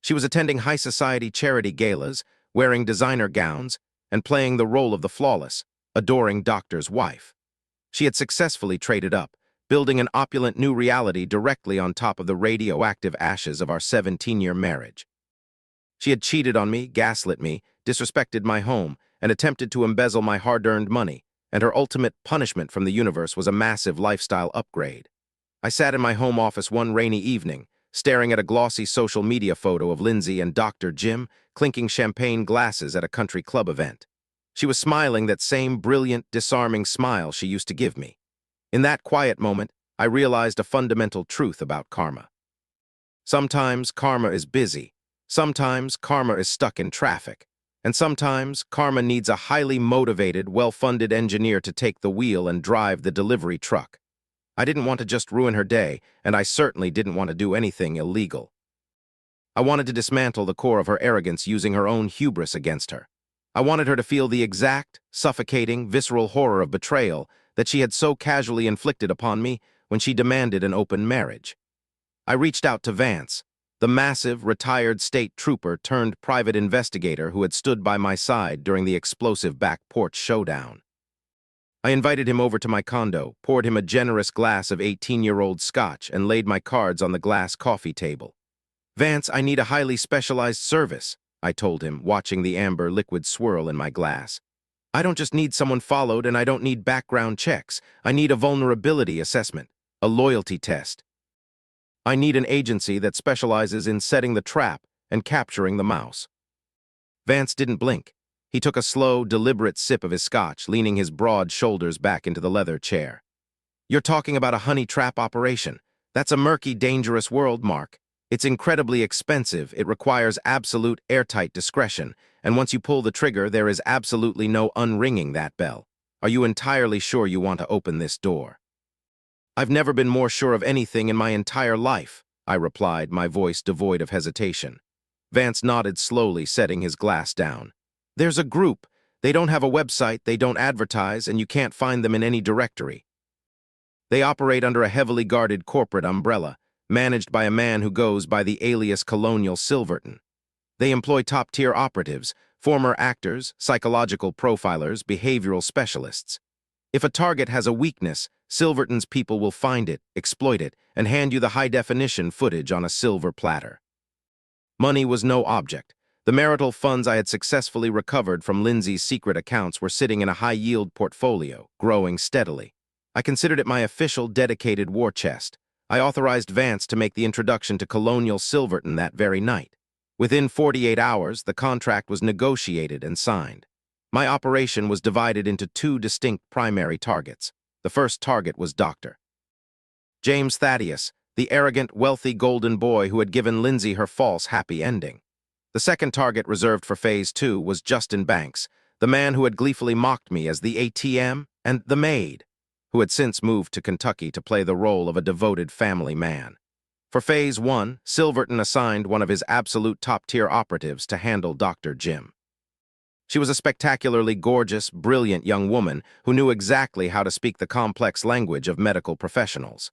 She was attending high-society charity galas, wearing designer gowns, and playing the role of the flawless, adoring doctor's wife. She had successfully traded up, building an opulent new reality directly on top of the radioactive ashes of our 17-year marriage. She had cheated on me, gaslit me, disrespected my home, and attempted to embezzle my hard-earned money, and her ultimate punishment from the universe was a massive lifestyle upgrade. I sat in my home office one rainy evening, staring at a glossy social media photo of Lindsay and Dr. Jim clinking champagne glasses at a country club event. She was smiling that same brilliant, disarming smile she used to give me. In that quiet moment, I realized a fundamental truth about karma. Sometimes karma is busy, sometimes karma is stuck in traffic, and sometimes karma needs a highly motivated, well-funded engineer to take the wheel and drive the delivery truck. I didn't want to just ruin her day, and I certainly didn't want to do anything illegal. I wanted to dismantle the core of her arrogance using her own hubris against her. I wanted her to feel the exact, suffocating, visceral horror of betrayal that she had so casually inflicted upon me when she demanded an open marriage. I reached out to Vance, the massive, retired state trooper turned private investigator who had stood by my side during the explosive back porch showdown. I invited him over to my condo, poured him a generous glass of 18-year-old scotch, and laid my cards on the glass coffee table. "Vance, I need a highly specialized service," I told him, watching the amber liquid swirl in my glass. "I don't just need someone followed, and I don't need background checks. I need a vulnerability assessment, a loyalty test. I need an agency that specializes in setting the trap and capturing the mouse." Vance didn't blink. He took a slow, deliberate sip of his scotch, leaning his broad shoulders back into the leather chair. "You're talking about a honey trap operation. That's a murky, dangerous world, Mark. It's incredibly expensive, it requires absolute airtight discretion, and once you pull the trigger, there is absolutely no unringing that bell. Are you entirely sure you want to open this door?" "I've never been more sure of anything in my entire life," I replied, my voice devoid of hesitation. Vance nodded slowly, setting his glass down. "There's a group. They don't have a website, they don't advertise, and you can't find them in any directory. They operate under a heavily guarded corporate umbrella, managed by a man who goes by the alias Colonial Silverton. They employ top-tier operatives, former actors, psychological profilers, behavioral specialists. If a target has a weakness, Silverton's people will find it, exploit it, and hand you the high-definition footage on a silver platter. Money was no object. The marital funds I had successfully recovered from Lindsay's secret accounts were sitting in a high-yield portfolio, growing steadily. I considered it my official, dedicated war chest. I authorized Vance to make the introduction to Colonial Silverton that very night. Within 48 hours, the contract was negotiated and signed. My operation was divided into two distinct primary targets. The first target was Dr. James Thaddeus, the arrogant, wealthy golden boy who had given Lindsay her false happy ending. The second target reserved for Phase 2 was Justin Banks, the man who had gleefully mocked me as the ATM and the maid, who had since moved to Kentucky to play the role of a devoted family man. For Phase 1, Silverton assigned one of his absolute top-tier operatives to handle Dr. Jim. She was a spectacularly gorgeous, brilliant young woman who knew exactly how to speak the complex language of medical professionals.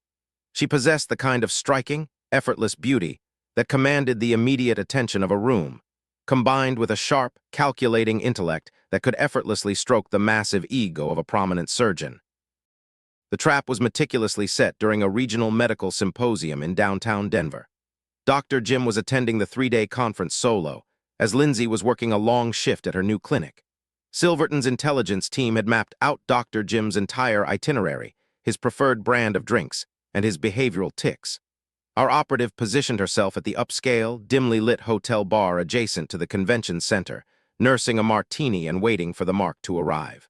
She possessed the kind of striking, effortless beauty that commanded the immediate attention of a room, combined with a sharp, calculating intellect that could effortlessly stroke the massive ego of a prominent surgeon. The trap was meticulously set during a regional medical symposium in downtown Denver. Dr. Jim was attending the 3-day conference solo, as Lindsay was working a long shift at her new clinic. Silverton's intelligence team had mapped out Dr. Jim's entire itinerary, his preferred brand of drinks, and his behavioral tics. Our operative positioned herself at the upscale, dimly lit hotel bar adjacent to the convention center, nursing a martini and waiting for the mark to arrive.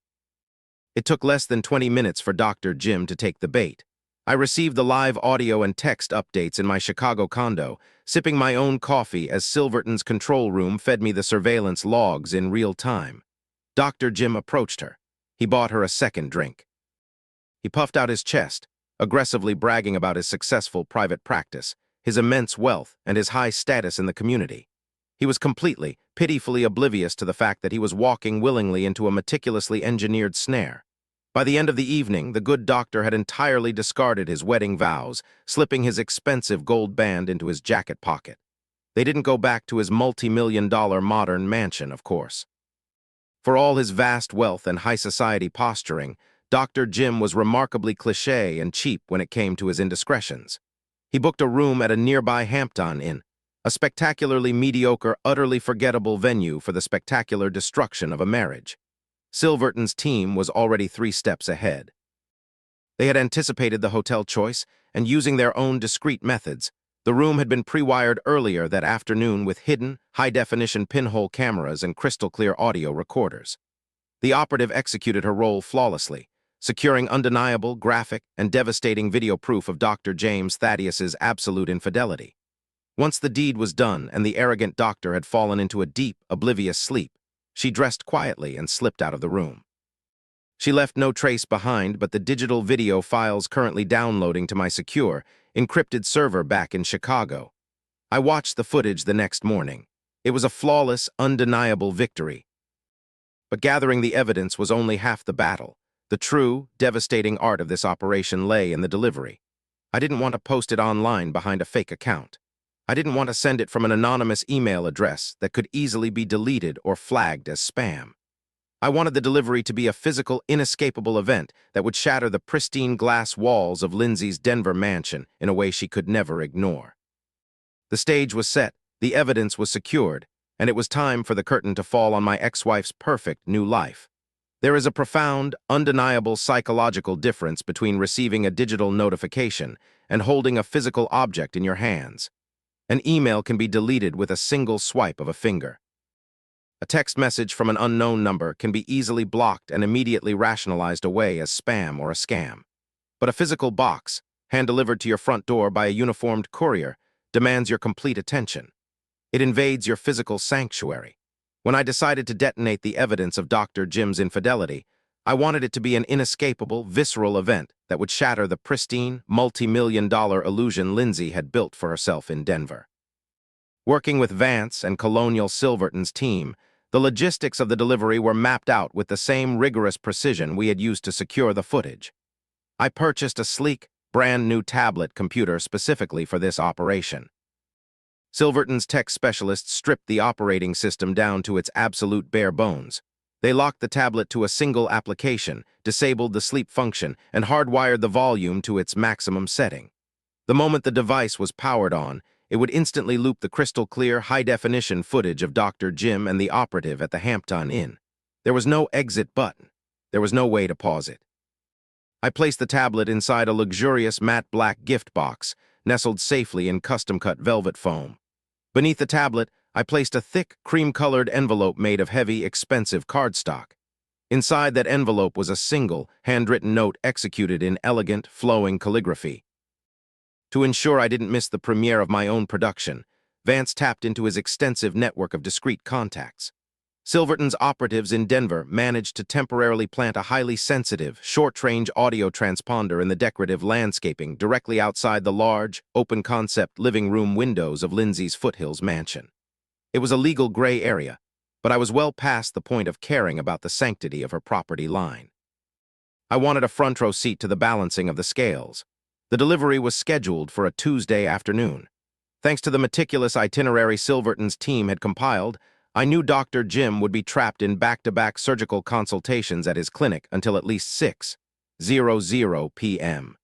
It took less than 20 minutes for Dr. Jim to take the bait. I received the live audio and text updates in my Chicago condo, sipping my own coffee as Silverton's control room fed me the surveillance logs in real time. Dr. Jim approached her. He bought her a second drink. He puffed out his chest, aggressively bragging about his successful private practice, his immense wealth, and his high status in the community. He was completely, pitifully oblivious to the fact that he was walking willingly into a meticulously engineered snare. By the end of the evening, the good doctor had entirely discarded his wedding vows, slipping his expensive gold band into his jacket pocket. They didn't go back to his multi-million-dollar modern mansion, of course. For all his vast wealth and high society posturing, Dr. Jim was remarkably cliché and cheap when it came to his indiscretions. He booked a room at a nearby Hampton Inn, a spectacularly mediocre, utterly forgettable venue for the spectacular destruction of a marriage. Silverton's team was already 3 steps ahead. They had anticipated the hotel choice, and using their own discreet methods, the room had been pre-wired earlier that afternoon with hidden, high-definition pinhole cameras and crystal-clear audio recorders. The operative executed her role flawlessly, securing undeniable, graphic, and devastating video proof of Dr. James Thaddeus's absolute infidelity. Once the deed was done and the arrogant doctor had fallen into a deep, oblivious sleep, she dressed quietly and slipped out of the room. She left no trace behind but the digital video files currently downloading to my secure, encrypted server back in Chicago. I watched the footage the next morning. It was a flawless, undeniable victory. But gathering the evidence was only half the battle. The true, devastating art of this operation lay in the delivery. I didn't want to post it online behind a fake account. I didn't want to send it from an anonymous email address that could easily be deleted or flagged as spam. I wanted the delivery to be a physical, inescapable event that would shatter the pristine glass walls of Lindsay's Denver mansion in a way she could never ignore. The stage was set, the evidence was secured, and it was time for the curtain to fall on my ex-wife's perfect new life. There is a profound, undeniable psychological difference between receiving a digital notification and holding a physical object in your hands. An email can be deleted with a single swipe of a finger. A text message from an unknown number can be easily blocked and immediately rationalized away as spam or a scam. But a physical box, hand-delivered to your front door by a uniformed courier, demands your complete attention. It invades your physical sanctuary. When I decided to detonate the evidence of Dr. Jim's infidelity, I wanted it to be an inescapable, visceral event that would shatter the pristine, multi-million-dollar illusion Lindsay had built for herself in Denver. Working with Vance and Colonial Silverton's team, the logistics of the delivery were mapped out with the same rigorous precision we had used to secure the footage. I purchased a sleek, brand new tablet computer specifically for this operation. Silverton's tech specialists stripped the operating system down to its absolute bare bones. They locked the tablet to a single application, disabled the sleep function, and hardwired the volume to its maximum setting. The moment the device was powered on, it would instantly loop the crystal-clear, high-definition footage of Dr. Jim and the operative at the Hampton Inn. There was no exit button. There was no way to pause it. I placed the tablet inside a luxurious matte black gift box, nestled safely in custom-cut velvet foam. Beneath the tablet, I placed a thick, cream-colored envelope made of heavy, expensive cardstock. Inside that envelope was a single, handwritten note executed in elegant, flowing calligraphy. To ensure I didn't miss the premiere of my own production, Vance tapped into his extensive network of discreet contacts. Silverton's operatives in Denver managed to temporarily plant a highly sensitive, short-range audio transponder in the decorative landscaping directly outside the large, open-concept living room windows of Lindsay's Foothills mansion. It was a legal gray area, but I was well past the point of caring about the sanctity of her property line. I wanted a front-row seat to the balancing of the scales. The delivery was scheduled for a Tuesday afternoon. Thanks to the meticulous itinerary Silverton's team had compiled, I knew Dr. Jim would be trapped in back-to-back surgical consultations at his clinic until at least 6:00 p.m.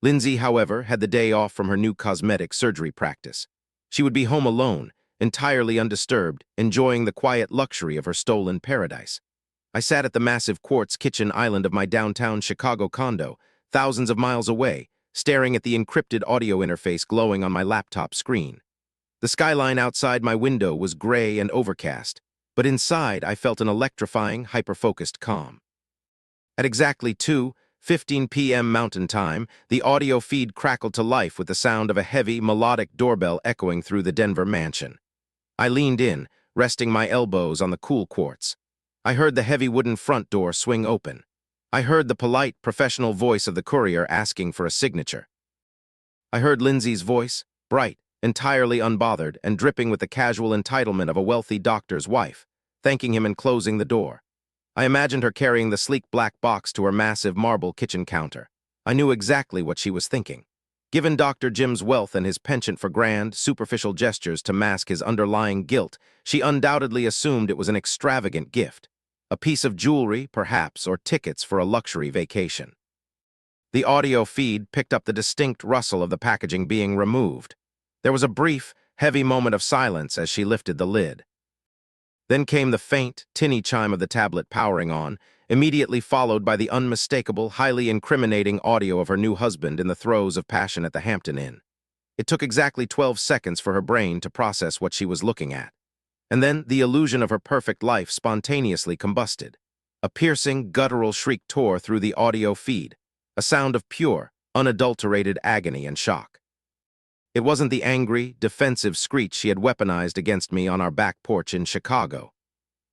Lindsay, however, had the day off from her new cosmetic surgery practice. She would be home alone, entirely undisturbed, enjoying the quiet luxury of her stolen paradise. I sat at the massive quartz kitchen island of my downtown Chicago condo, thousands of miles away, staring at the encrypted audio interface glowing on my laptop screen. The skyline outside my window was gray and overcast, but inside I felt an electrifying, hyper-focused calm. At exactly 2:15 p.m. Mountain Time, the audio feed crackled to life with the sound of a heavy, melodic doorbell echoing through the Denver mansion. I leaned in, resting my elbows on the cool quartz. I heard the heavy wooden front door swing open. I heard the polite, professional voice of the courier asking for a signature. I heard Lindsay's voice, bright, entirely unbothered and dripping with the casual entitlement of a wealthy doctor's wife, thanking him and closing the door. I imagined her carrying the sleek black box to her massive marble kitchen counter. I knew exactly what she was thinking. Given Dr. Jim's wealth and his penchant for grand, superficial gestures to mask his underlying guilt, she undoubtedly assumed it was an extravagant gift. A piece of jewelry, perhaps, or tickets for a luxury vacation. The audio feed picked up the distinct rustle of the packaging being removed. There was a brief, heavy moment of silence as she lifted the lid. Then came the faint, tinny chime of the tablet powering on, immediately followed by the unmistakable, highly incriminating audio of her new husband in the throes of passion at the Hampton Inn. It took exactly 12 seconds for her brain to process what she was looking at. And then the illusion of her perfect life spontaneously combusted. A piercing, guttural shriek tore through the audio feed, a sound of pure, unadulterated agony and shock. It wasn't the angry, defensive screech she had weaponized against me on our back porch in Chicago.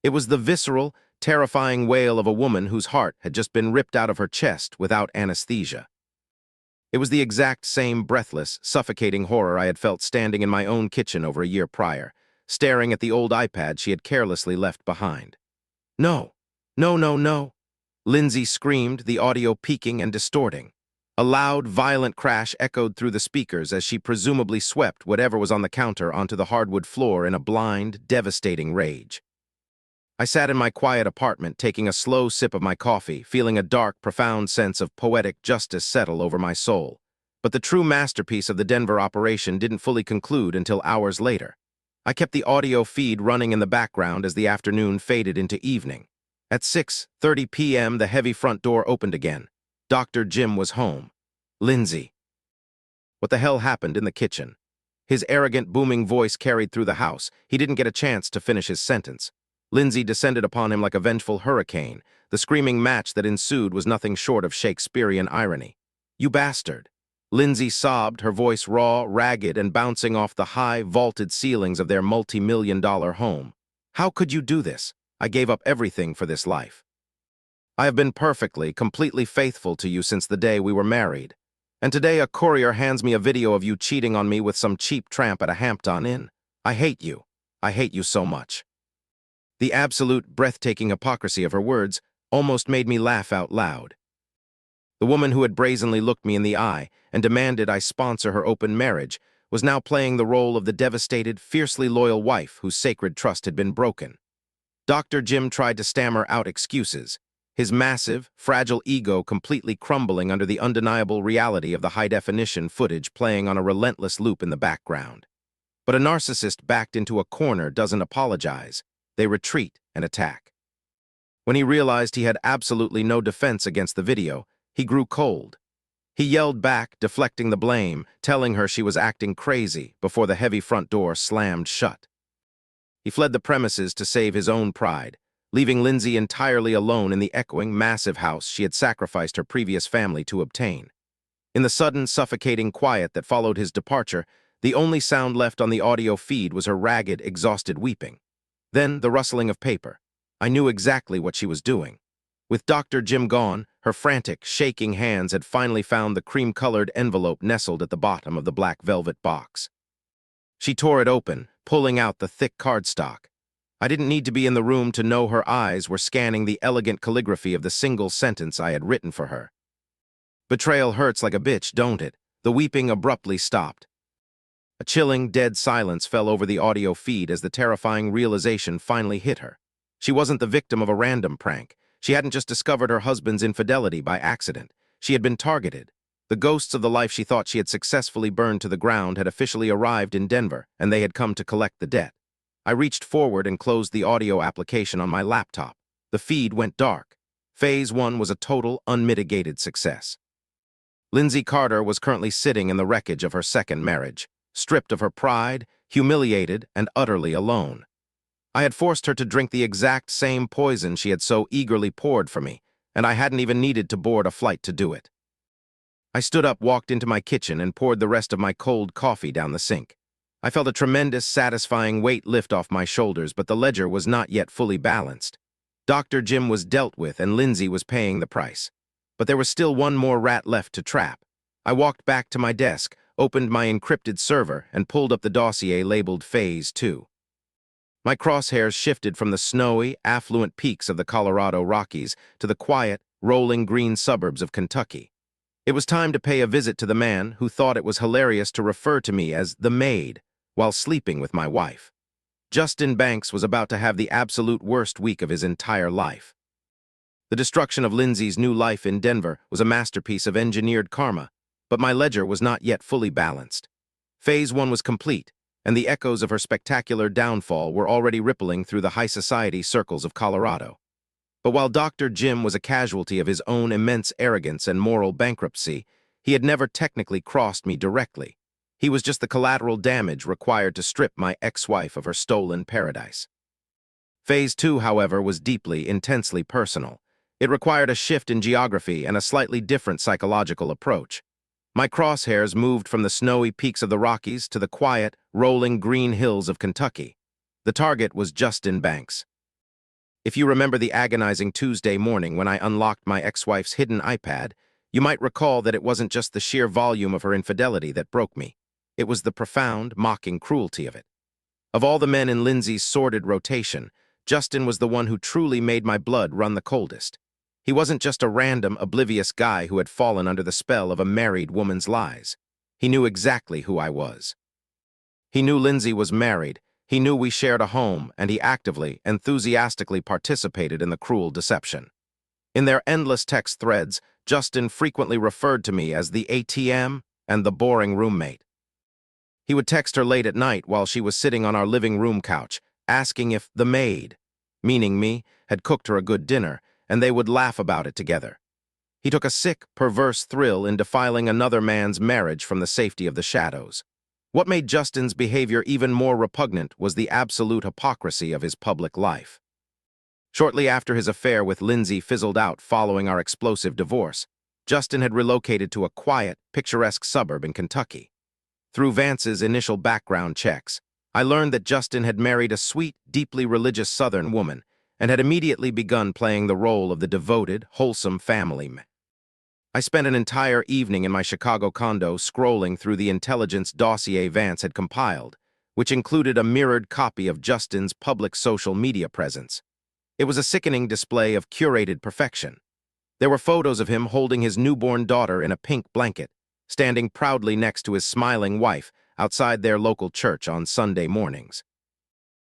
It was the visceral, terrifying wail of a woman whose heart had just been ripped out of her chest without anesthesia. It was the exact same breathless, suffocating horror I had felt standing in my own kitchen over a year prior, staring at the old iPad she had carelessly left behind. No, no, no, no. Lindsay screamed, the audio peaking and distorting. A loud, violent crash echoed through the speakers as she presumably swept whatever was on the counter onto the hardwood floor in a blind, devastating rage. I sat in my quiet apartment taking a slow sip of my coffee, feeling a dark, profound sense of poetic justice settle over my soul. But the true masterpiece of the Denver operation didn't fully conclude until hours later. I kept the audio feed running in the background as the afternoon faded into evening. At 6:30 p.m., the heavy front door opened again. Dr. Jim was home. Lindsay. What the hell happened in the kitchen? His arrogant, booming voice carried through the house. He didn't get a chance to finish his sentence. Lindsay descended upon him like a vengeful hurricane. The screaming match that ensued was nothing short of Shakespearean irony. You bastard. Lindsay sobbed, her voice raw, ragged, and bouncing off the high, vaulted ceilings of their multi-million-dollar home. How could you do this? I gave up everything for this life. I have been perfectly, completely faithful to you since the day we were married. And today a courier hands me a video of you cheating on me with some cheap tramp at a Hampton Inn. I hate you. I hate you so much. The absolute, breathtaking hypocrisy of her words almost made me laugh out loud. The woman who had brazenly looked me in the eye and demanded I sponsor her open marriage was now playing the role of the devastated, fiercely loyal wife whose sacred trust had been broken. Dr. Jim tried to stammer out excuses, his massive, fragile ego completely crumbling under the undeniable reality of the high-definition footage playing on a relentless loop in the background. But a narcissist backed into a corner doesn't apologize. They retreat and attack. When he realized he had absolutely no defense against the video, he grew cold. He yelled back, deflecting the blame, telling her she was acting crazy before the heavy front door slammed shut. He fled the premises to save his own pride, leaving Lindsay entirely alone in the echoing, massive house she had sacrificed her previous family to obtain. In the sudden, suffocating quiet that followed his departure, the only sound left on the audio feed was her ragged, exhausted weeping. Then the rustling of paper. I knew exactly what she was doing. With Dr. Jim gone, her frantic, shaking hands had finally found the cream-colored envelope nestled at the bottom of the black velvet box. She tore it open, pulling out the thick cardstock. I didn't need to be in the room to know her eyes were scanning the elegant calligraphy of the single sentence I had written for her. Betrayal hurts like a bitch, don't it? The weeping abruptly stopped. A chilling, dead silence fell over the audio feed as the terrifying realization finally hit her. She wasn't the victim of a random prank. She hadn't just discovered her husband's infidelity by accident. She had been targeted. The ghosts of the life she thought she had successfully burned to the ground had officially arrived in Denver, and they had come to collect the debt. I reached forward and closed the audio application on my laptop. The feed went dark. Phase 1 was a total, unmitigated success. Lindsay Carter was currently sitting in the wreckage of her second marriage, stripped of her pride, humiliated, and utterly alone. I had forced her to drink the exact same poison she had so eagerly poured for me, and I hadn't even needed to board a flight to do it. I stood up, walked into my kitchen, and poured the rest of my cold coffee down the sink. I felt a tremendous, satisfying weight lift off my shoulders, but the ledger was not yet fully balanced. Dr. Jim was dealt with, and Lindsay was paying the price. But there was still one more rat left to trap. I walked back to my desk, opened my encrypted server, and pulled up the dossier labeled Phase 2. My crosshairs shifted from the snowy, affluent peaks of the Colorado Rockies to the quiet, rolling green suburbs of Kentucky. It was time to pay a visit to the man who thought it was hilarious to refer to me as the maid while sleeping with my wife. Justin Banks was about to have the absolute worst week of his entire life. The destruction of Lindsay's new life in Denver was a masterpiece of engineered karma, but my ledger was not yet fully balanced. Phase 1 was complete, and the echoes of her spectacular downfall were already rippling through the high society circles of Colorado. But while Dr. Jim was a casualty of his own immense arrogance and moral bankruptcy, he had never technically crossed me directly. He was just the collateral damage required to strip my ex-wife of her stolen paradise. Phase 2, however, was deeply, intensely personal. It required a shift in geography and a slightly different psychological approach. My crosshairs moved from the snowy peaks of the Rockies to the quiet, rolling green hills of Kentucky. The target was Justin Banks. If you remember the agonizing Tuesday morning when I unlocked my ex-wife's hidden iPad, you might recall that it wasn't just the sheer volume of her infidelity that broke me. It was the profound, mocking cruelty of it. Of all the men in Lindsay's sordid rotation, Justin was the one who truly made my blood run the coldest. He wasn't just a random, oblivious guy who had fallen under the spell of a married woman's lies. He knew exactly who I was. He knew Lindsay was married, he knew we shared a home, and he actively, enthusiastically participated in the cruel deception. In their endless text threads, Justin frequently referred to me as the ATM and the boring roommate. He would text her late at night while she was sitting on our living room couch, asking if the maid, meaning me, had cooked her a good dinner, and they would laugh about it together. He took a sick, perverse thrill in defiling another man's marriage from the safety of the shadows. What made Justin's behavior even more repugnant was the absolute hypocrisy of his public life. Shortly after his affair with Lindsay fizzled out following our explosive divorce, Justin had relocated to a quiet, picturesque suburb in Kentucky. Through Vance's initial background checks, I learned that Justin had married a sweet, deeply religious Southern woman and had immediately begun playing the role of the devoted, wholesome family man. I spent an entire evening in my Chicago condo scrolling through the intelligence dossier Vance had compiled, which included a mirrored copy of Justin's public social media presence. It was a sickening display of curated perfection. There were photos of him holding his newborn daughter in a pink blanket, standing proudly next to his smiling wife outside their local church on Sunday mornings.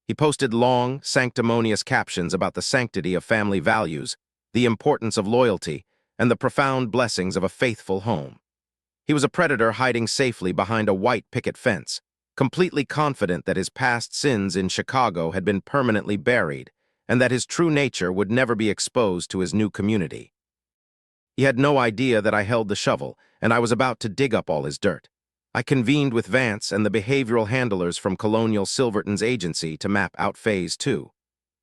He posted long, sanctimonious captions about the sanctity of family values, the importance of loyalty, and the profound blessings of a faithful home. He was a predator hiding safely behind a white picket fence, completely confident that his past sins in Chicago had been permanently buried and that his true nature would never be exposed to his new community. He had no idea that I held the shovel, and I was about to dig up all his dirt. I convened with Vance and the behavioral handlers from Colonial Silverton's agency to map out Phase 2.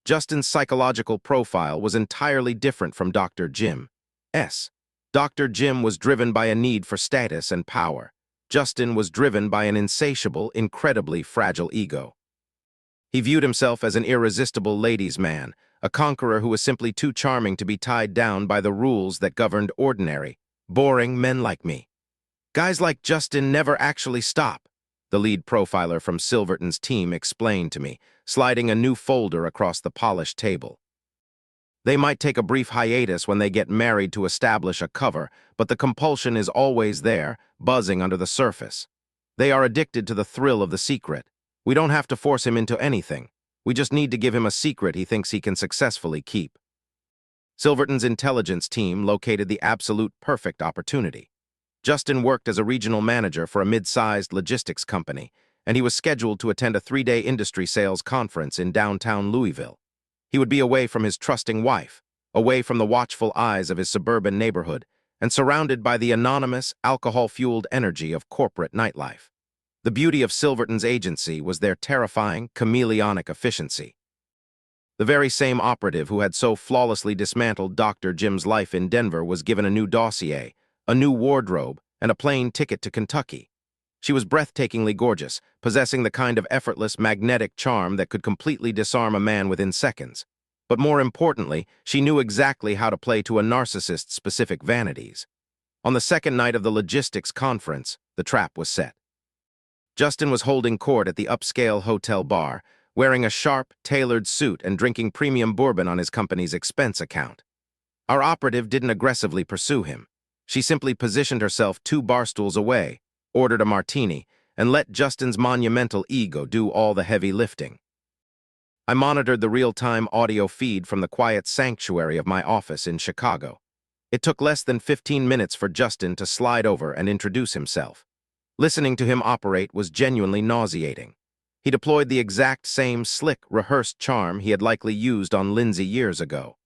Justin's psychological profile was entirely different from Dr. Jim's. Dr. Jim was driven by a need for status and power. Justin was driven by an insatiable, incredibly fragile ego. He viewed himself as an irresistible ladies' man, a conqueror who was simply too charming to be tied down by the rules that governed ordinary, boring men like me. Guys like Justin never actually stop, the lead profiler from Silverton's team explained to me, sliding a new folder across the polished table. They might take a brief hiatus when they get married to establish a cover, but the compulsion is always there, buzzing under the surface. They are addicted to the thrill of the secret. We don't have to force him into anything. We just need to give him a secret he thinks he can successfully keep. Silverton's intelligence team located the absolute perfect opportunity. Justin worked as a regional manager for a mid-sized logistics company, and he was scheduled to attend a 3-day industry sales conference in downtown Louisville. He would be away from his trusting wife, away from the watchful eyes of his suburban neighborhood, and surrounded by the anonymous, alcohol-fueled energy of corporate nightlife. The beauty of Silverton's agency was their terrifying, chameleonic efficiency. The very same operative who had so flawlessly dismantled Dr. Jim's life in Denver was given a new dossier, a new wardrobe, and a plane ticket to Kentucky. She was breathtakingly gorgeous, possessing the kind of effortless, magnetic charm that could completely disarm a man within seconds. But more importantly, she knew exactly how to play to a narcissist's specific vanities. On the second night of the logistics conference, the trap was set. Justin was holding court at the upscale hotel bar, wearing a sharp, tailored suit and drinking premium bourbon on his company's expense account. Our operative didn't aggressively pursue him. She simply positioned herself 2 bar stools away, ordered a martini, and let Justin's monumental ego do all the heavy lifting. I monitored the real-time audio feed from the quiet sanctuary of my office in Chicago. It took less than 15 minutes for Justin to slide over and introduce himself. Listening to him operate was genuinely nauseating. He deployed the exact same slick, rehearsed charm he had likely used on Lindsay years ago.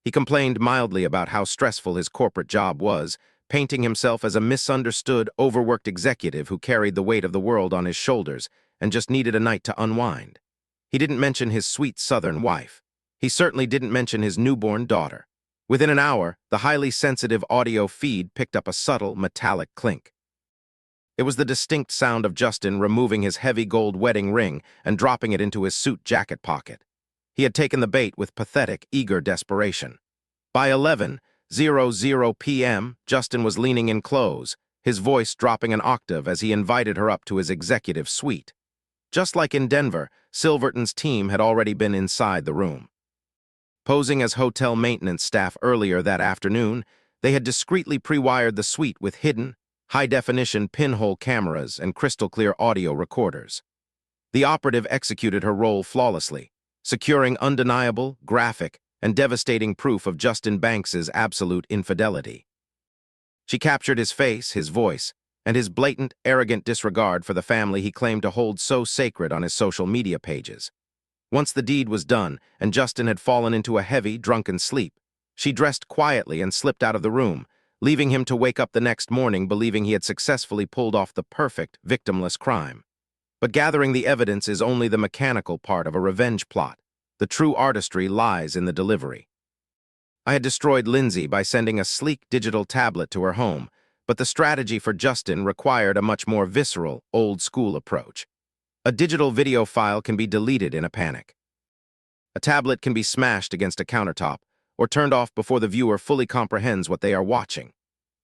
He complained mildly about how stressful his corporate job was, painting himself as a misunderstood, overworked executive who carried the weight of the world on his shoulders and just needed a night to unwind. He didn't mention his sweet Southern wife. He certainly didn't mention his newborn daughter. Within an hour, the highly sensitive audio feed picked up a subtle, metallic clink. It was the distinct sound of Justin removing his heavy gold wedding ring and dropping it into his suit jacket pocket. He had taken the bait with pathetic, eager desperation. By 11:00 p.m., Justin was leaning in close, his voice dropping an octave as he invited her up to his executive suite. Just like in Denver, Silverton's team had already been inside the room. Posing as hotel maintenance staff earlier that afternoon, they had discreetly pre-wired the suite with hidden, high-definition pinhole cameras and crystal-clear audio recorders. The operative executed her role flawlessly, securing undeniable, graphic, and devastating proof of Justin Banks's absolute infidelity. She captured his face, his voice, and his blatant, arrogant disregard for the family he claimed to hold so sacred on his social media pages. Once the deed was done, and Justin had fallen into a heavy, drunken sleep, she dressed quietly and slipped out of the room, leaving him to wake up the next morning believing he had successfully pulled off the perfect, victimless crime. But gathering the evidence is only the mechanical part of a revenge plot. The true artistry lies in the delivery. I had destroyed Lindsay by sending a sleek digital tablet to her home, but the strategy for Justin required a much more visceral, old-school approach. A digital video file can be deleted in a panic. A tablet can be smashed against a countertop or turned off before the viewer fully comprehends what they are watching.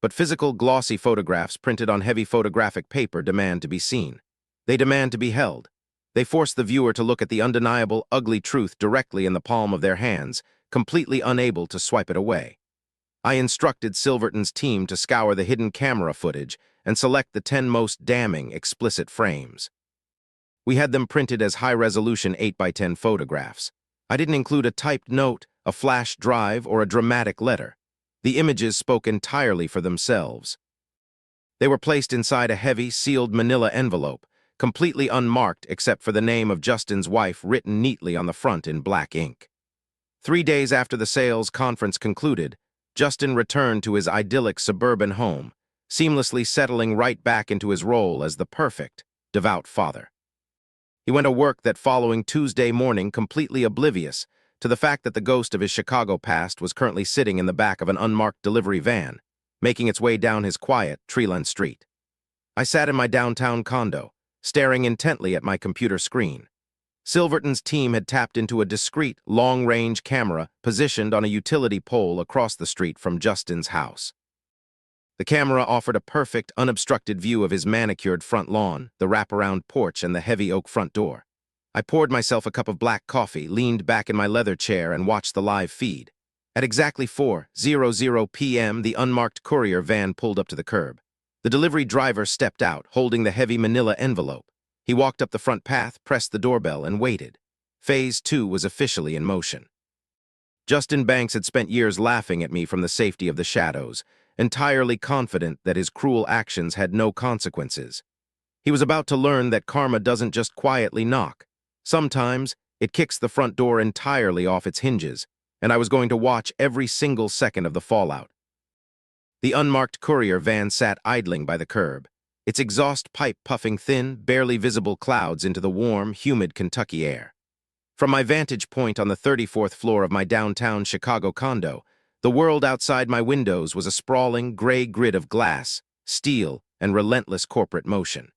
But physical, glossy photographs printed on heavy photographic paper demand to be seen. They demand to be held. They force the viewer to look at the undeniable, ugly truth directly in the palm of their hands, completely unable to swipe it away. I instructed Silverton's team to scour the hidden camera footage and select the 10 most damning, explicit frames. We had them printed as high-resolution 8x10 photographs. I didn't include a typed note, a flash drive, or a dramatic letter. The images spoke entirely for themselves. They were placed inside a heavy, sealed manila envelope, completely unmarked except for the name of Justin's wife written neatly on the front in black ink. 3 days after the sales conference concluded, Justin returned to his idyllic suburban home, seamlessly settling right back into his role as the perfect, devout father. He went to work that following Tuesday morning completely oblivious to the fact that the ghost of his Chicago past was currently sitting in the back of an unmarked delivery van, making its way down his quiet, tree-lined street. I sat in my downtown condo, staring intently at my computer screen. Silverton's team had tapped into a discreet, long-range camera positioned on a utility pole across the street from Justin's house. The camera offered a perfect, unobstructed view of his manicured front lawn, the wraparound porch, and the heavy oak front door. I poured myself a cup of black coffee, leaned back in my leather chair, and watched the live feed. At exactly 4:00 p.m., the unmarked courier van pulled up to the curb. The delivery driver stepped out, holding the heavy manila envelope. He walked up the front path, pressed the doorbell, and waited. Phase 2 was officially in motion. Justin Banks had spent years laughing at me from the safety of the shadows, entirely confident that his cruel actions had no consequences. He was about to learn that karma doesn't just quietly knock. Sometimes, it kicks the front door entirely off its hinges, and I was going to watch every single second of the fallout. The unmarked courier van sat idling by the curb, its exhaust pipe puffing thin, barely visible clouds into the warm, humid Kentucky air. From my vantage point on the 34th floor of my downtown Chicago condo, the world outside my windows was a sprawling, gray grid of glass, steel, and relentless corporate motion.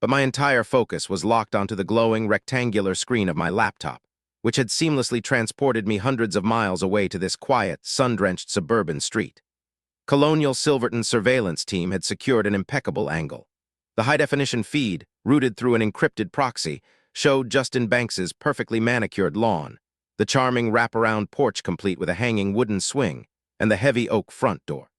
But my entire focus was locked onto the glowing, rectangular screen of my laptop, which had seamlessly transported me hundreds of miles away to this quiet, sun-drenched suburban street. Colonial Silverton's surveillance team had secured an impeccable angle. The high-definition feed, routed through an encrypted proxy, showed Justin Banks's perfectly manicured lawn, the charming wraparound porch complete with a hanging wooden swing, and the heavy oak front door.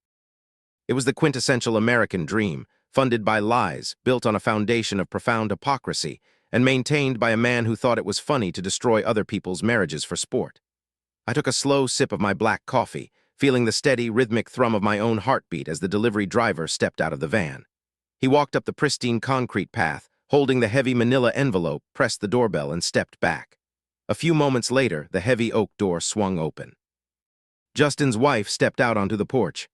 It was the quintessential American dream, funded by lies, built on a foundation of profound hypocrisy, and maintained by a man who thought it was funny to destroy other people's marriages for sport. I took a slow sip of my black coffee, feeling the steady, rhythmic thrum of my own heartbeat as the delivery driver stepped out of the van. He walked up the pristine concrete path, holding the heavy manila envelope, pressed the doorbell, and stepped back. A few moments later, the heavy oak door swung open. Justin's wife stepped out onto the porch.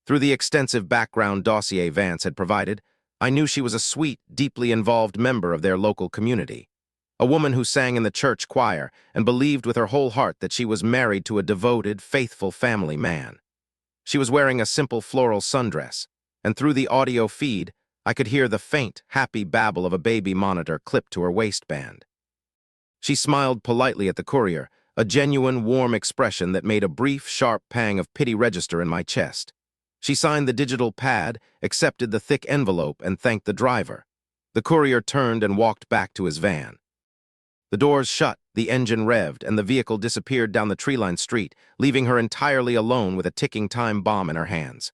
Through the extensive background dossier Vance had provided, I knew she was a sweet, deeply involved member of their local community. A woman who sang in the church choir and believed with her whole heart that she was married to a devoted, faithful family man. She was wearing a simple floral sundress, and through the audio feed, I could hear the faint, happy babble of a baby monitor clipped to her waistband. She smiled politely at the courier, a genuine, warm expression that made a brief, sharp pang of pity register in my chest. She signed the digital pad, accepted the thick envelope, and thanked the driver. The courier turned and walked back to his van. The doors shut, the engine revved, and the vehicle disappeared down the tree-lined street, leaving her entirely alone with a ticking time bomb in her hands.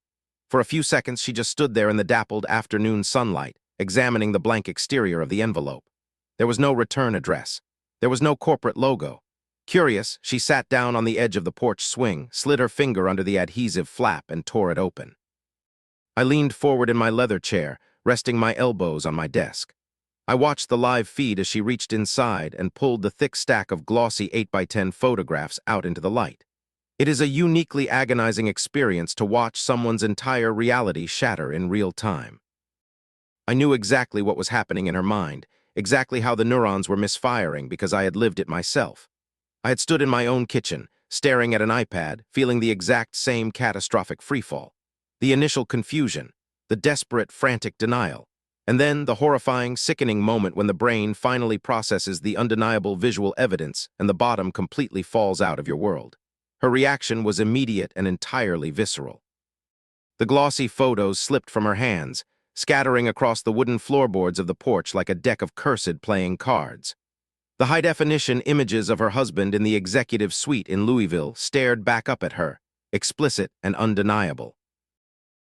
For a few seconds, she just stood there in the dappled afternoon sunlight, examining the blank exterior of the envelope. There was no return address. There was no corporate logo. Curious, she sat down on the edge of the porch swing, slid her finger under the adhesive flap, and tore it open. I leaned forward in my leather chair, resting my elbows on my desk. I watched the live feed as she reached inside and pulled the thick stack of glossy 8x10 photographs out into the light. It is a uniquely agonizing experience to watch someone's entire reality shatter in real time. I knew exactly what was happening in her mind, exactly how the neurons were misfiring because I had lived it myself. I had stood in my own kitchen, staring at an iPad, feeling the exact same catastrophic freefall. The initial confusion, the desperate, frantic denial, and then the horrifying, sickening moment when the brain finally processes the undeniable visual evidence and the bottom completely falls out of your world. Her reaction was immediate and entirely visceral. The glossy photos slipped from her hands, scattering across the wooden floorboards of the porch like a deck of cursed playing cards. The high-definition images of her husband in the executive suite in Louisville stared back up at her, explicit and undeniable.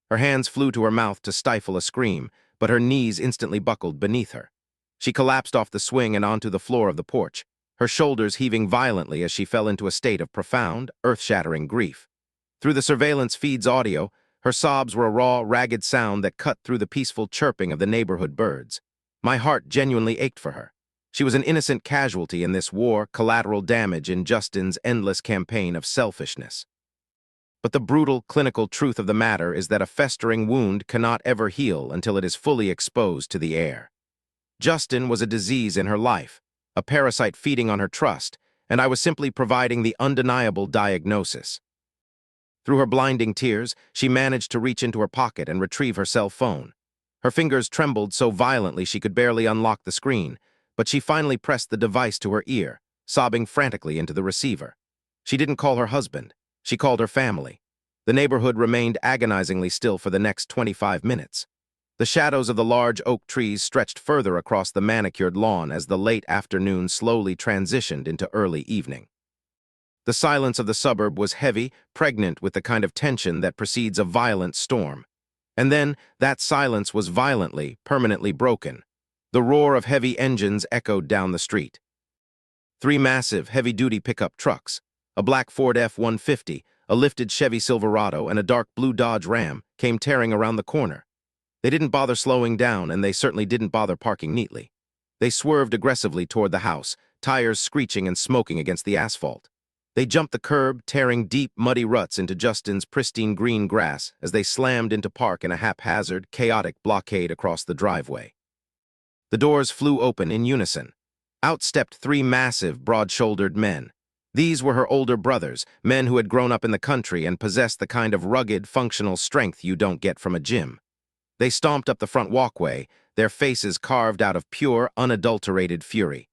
Her hands flew to her mouth to stifle a scream, but her knees instantly buckled beneath her. She collapsed off the swing and onto the floor of the porch, her shoulders heaving violently as she fell into a state of profound, earth-shattering grief. Through the surveillance feed's audio, her sobs were a raw, ragged sound that cut through the peaceful chirping of the neighborhood birds. My heart genuinely ached for her. She was an innocent casualty in this war, collateral damage in Justin's endless campaign of selfishness. But the brutal, clinical truth of the matter is that a festering wound cannot ever heal until it is fully exposed to the air. Justin was a disease in her life, a parasite feeding on her trust, and I was simply providing the undeniable diagnosis. Through her blinding tears, she managed to reach into her pocket and retrieve her cell phone. Her fingers trembled so violently she could barely unlock the screen, but she finally pressed the device to her ear, sobbing frantically into the receiver. She didn't call her husband. She called her family. The neighborhood remained agonizingly still for the next 25 minutes. The shadows of the large oak trees stretched further across the manicured lawn as the late afternoon slowly transitioned into early evening. The silence of the suburb was heavy, pregnant with the kind of tension that precedes a violent storm. And then, that silence was violently, permanently broken. The roar of heavy engines echoed down the street. 3 massive, heavy-duty pickup trucks, a black Ford F-150, a lifted Chevy Silverado, and a dark blue Dodge Ram, came tearing around the corner. They didn't bother slowing down, and they certainly didn't bother parking neatly. They swerved aggressively toward the house, tires screeching and smoking against the asphalt. They jumped the curb, tearing deep, muddy ruts into Justin's pristine green grass as they slammed into park in a haphazard, chaotic blockade across the driveway. The doors flew open in unison. Out stepped 3 massive, broad-shouldered men. These were her older brothers, men who had grown up in the country and possessed the kind of rugged, functional strength you don't get from a gym. They stomped up the front walkway, their faces carved out of pure, unadulterated fury.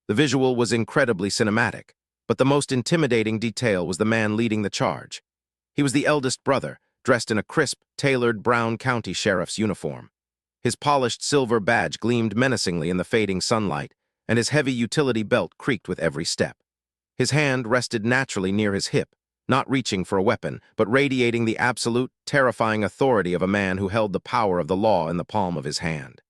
The visual was incredibly cinematic, but the most intimidating detail was the man leading the charge. He was the eldest brother, dressed in a crisp, tailored Brown County Sheriff's uniform. His polished silver badge gleamed menacingly in the fading sunlight, and his heavy utility belt creaked with every step. His hand rested naturally near his hip, not reaching for a weapon, but radiating the absolute, terrifying authority of a man who held the power of the law in the palm of his hand.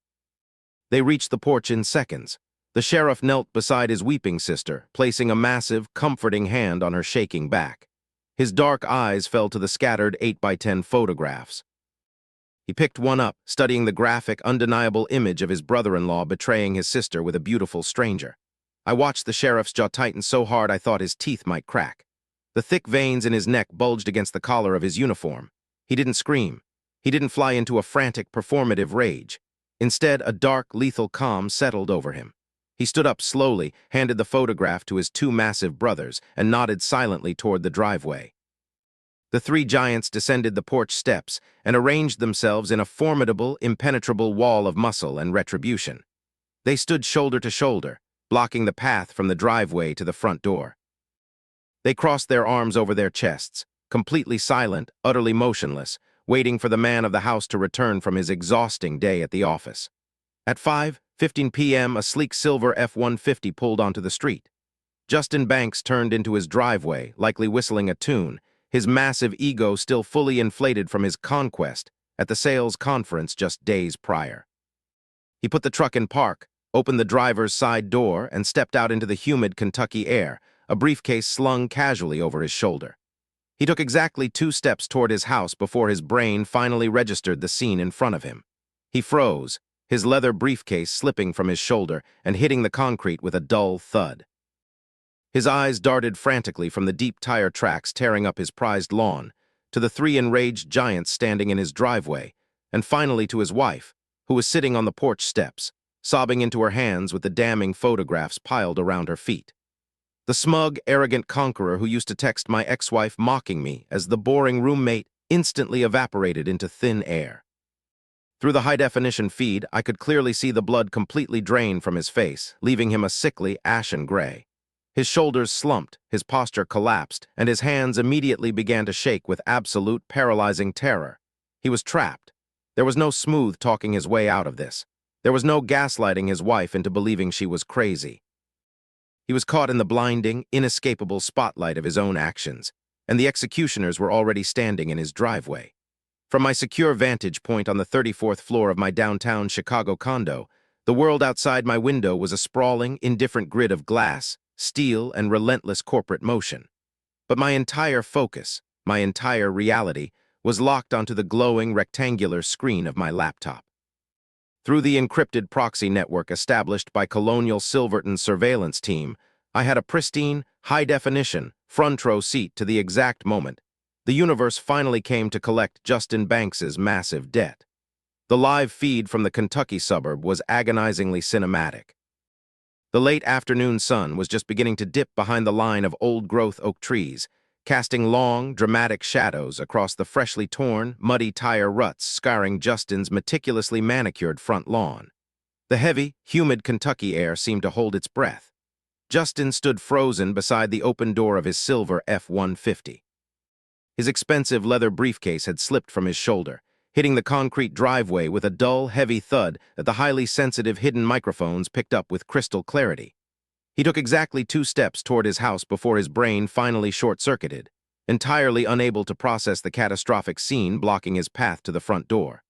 They reached the porch in seconds. The sheriff knelt beside his weeping sister, placing a massive, comforting hand on her shaking back. His dark eyes fell to the scattered 8x10 photographs. He picked one up, studying the graphic, undeniable image of his brother-in-law betraying his sister with a beautiful stranger. I watched the sheriff's jaw tighten so hard I thought his teeth might crack. The thick veins in his neck bulged against the collar of his uniform. He didn't scream. He didn't fly into a frantic, performative rage. Instead, a dark, lethal calm settled over him. He stood up slowly, handed the photograph to his 2 massive brothers, and nodded silently toward the driveway. The 3 giants descended the porch steps and arranged themselves in a formidable, impenetrable wall of muscle and retribution. They stood shoulder to shoulder, blocking the path from the driveway to the front door. They crossed their arms over their chests, completely silent, utterly motionless, waiting for the man of the house to return from his exhausting day at the office. At 5:15 p.m., a sleek silver F-150 pulled onto the street. Justin Banks turned into his driveway, likely whistling a tune, his massive ego still fully inflated from his conquest at the sales conference just days prior. He put the truck in park, opened the driver's side door, and stepped out into the humid Kentucky air, a briefcase slung casually over his shoulder. He took exactly 2 steps toward his house before his brain finally registered the scene in front of him. He froze, his leather briefcase slipping from his shoulder and hitting the concrete with a dull thud. His eyes darted frantically from the deep tire tracks tearing up his prized lawn, to the 3 enraged giants standing in his driveway, and finally to his wife, who was sitting on the porch steps, sobbing into her hands with the damning photographs piled around her feet. The smug, arrogant conqueror who used to text my ex-wife mocking me as the boring roommate instantly evaporated into thin air. Through the high-definition feed, I could clearly see the blood completely drain from his face, leaving him a sickly, ashen gray. His shoulders slumped, his posture collapsed, and his hands immediately began to shake with absolute, paralyzing terror. He was trapped. There was no smooth talking his way out of this. There was no gaslighting his wife into believing she was crazy. He was caught in the blinding, inescapable spotlight of his own actions, and the executioners were already standing in his driveway. From my secure vantage point on the 34th floor of my downtown Chicago condo, the world outside my window was a sprawling, indifferent grid of glass, steel, and relentless corporate motion. But my entire focus, my entire reality, was locked onto the glowing rectangular screen of my laptop. Through the encrypted proxy network established by Colonial Silverton's surveillance team, I had a pristine, high-definition, front-row seat to the exact moment the universe finally came to collect Justin Banks's massive debt. The live feed from the Kentucky suburb was agonizingly cinematic. The late afternoon sun was just beginning to dip behind the line of old-growth oak trees, casting long, dramatic shadows across the freshly torn, muddy tire ruts scarring Justin's meticulously manicured front lawn. The heavy, humid Kentucky air seemed to hold its breath. Justin stood frozen beside the open door of his silver F-150. His expensive leather briefcase had slipped from his shoulder, hitting the concrete driveway with a dull, heavy thud that the highly sensitive hidden microphones picked up with crystal clarity. He took exactly 2 steps toward his house before his brain finally short-circuited, entirely unable to process the catastrophic scene blocking his path to the front door.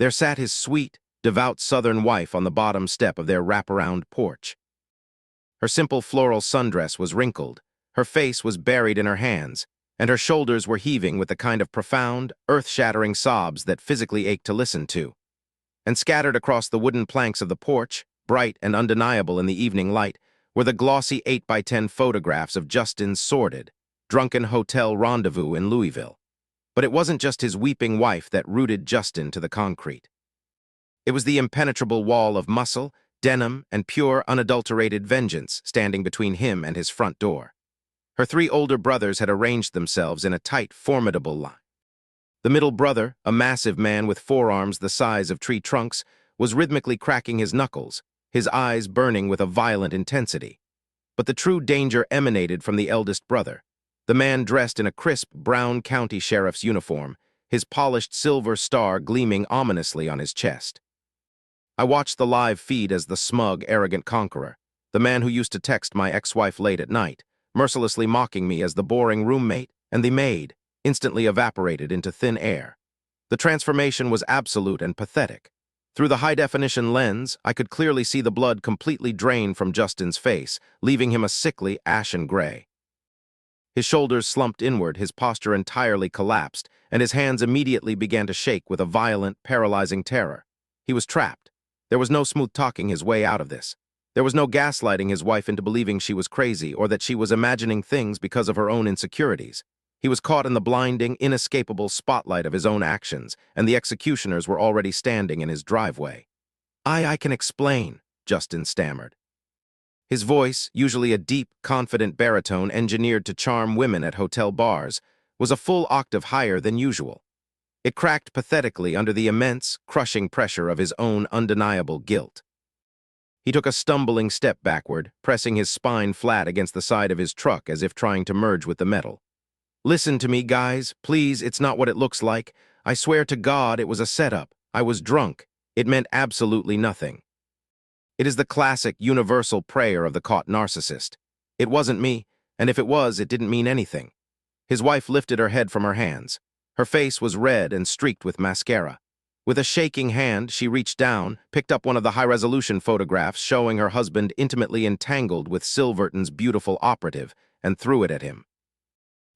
There sat his sweet, devout Southern wife on the bottom step of their wraparound porch. Her simple floral sundress was wrinkled, her face was buried in her hands, and her shoulders were heaving with the kind of profound, earth-shattering sobs that physically ached to listen to. And scattered across the wooden planks of the porch, bright and undeniable in the evening light, were the glossy 8x10 photographs of Justin's sordid, drunken hotel rendezvous in Louisville. But it wasn't just his weeping wife that rooted Justin to the concrete. It was the impenetrable wall of muscle, denim, and pure, unadulterated vengeance standing between him and his front door. Her 3 older brothers had arranged themselves in a tight, formidable line. The middle brother, a massive man with forearms the size of tree trunks, was rhythmically cracking his knuckles, his eyes burning with a violent intensity. But the true danger emanated from the eldest brother, the man dressed in a crisp brown county sheriff's uniform, his polished silver star gleaming ominously on his chest. I watched the live feed as the smug, arrogant conqueror, the man who used to text my ex-wife late at night, mercilessly mocking me as the boring roommate and the maid, instantly evaporated into thin air. The transformation was absolute and pathetic. Through the high-definition lens, I could clearly see the blood completely drain from Justin's face, leaving him a sickly, ashen gray. His shoulders slumped inward, his posture entirely collapsed, and his hands immediately began to shake with a violent, paralyzing terror. He was trapped. There was no smooth talking his way out of this. There was no gaslighting his wife into believing she was crazy or that she was imagining things because of her own insecurities. He was caught in the blinding, inescapable spotlight of his own actions, and the executioners were already standing in his driveway. I can explain," Justin stammered. His voice, usually a deep, confident baritone engineered to charm women at hotel bars, was a full octave higher than usual. It cracked pathetically under the immense, crushing pressure of his own undeniable guilt. He took a stumbling step backward, pressing his spine flat against the side of his truck as if trying to merge with the metal. "Listen to me, guys. Please, it's not what it looks like. I swear to God it was a setup. I was drunk. It meant absolutely nothing." It is the classic, universal prayer of the caught narcissist. It wasn't me, and if it was, it didn't mean anything. His wife lifted her head from her hands. Her face was red and streaked with mascara. With a shaking hand, she reached down, picked up one of the high-resolution photographs showing her husband intimately entangled with Silverton's beautiful operative, and threw it at him.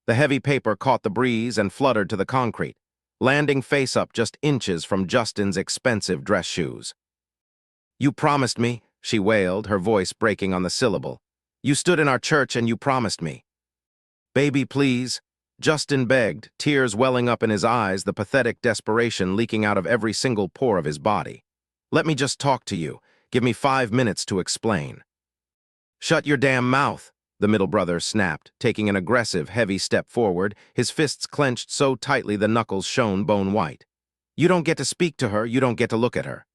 The heavy paper caught the breeze and fluttered to the concrete, landing face up just inches from Justin's expensive dress shoes. "You promised me," she wailed, her voice breaking on the syllable. "You stood in our church and you promised me." "Baby, please," Justin begged, tears welling up in his eyes, the pathetic desperation leaking out of every single pore of his body. "Let me just talk to you. Give me 5 minutes to explain." "Shut your damn mouth," the middle brother snapped, taking an aggressive, heavy step forward, his fists clenched so tightly the knuckles shone bone-white. "You don't get to speak to her, you don't get to look at her."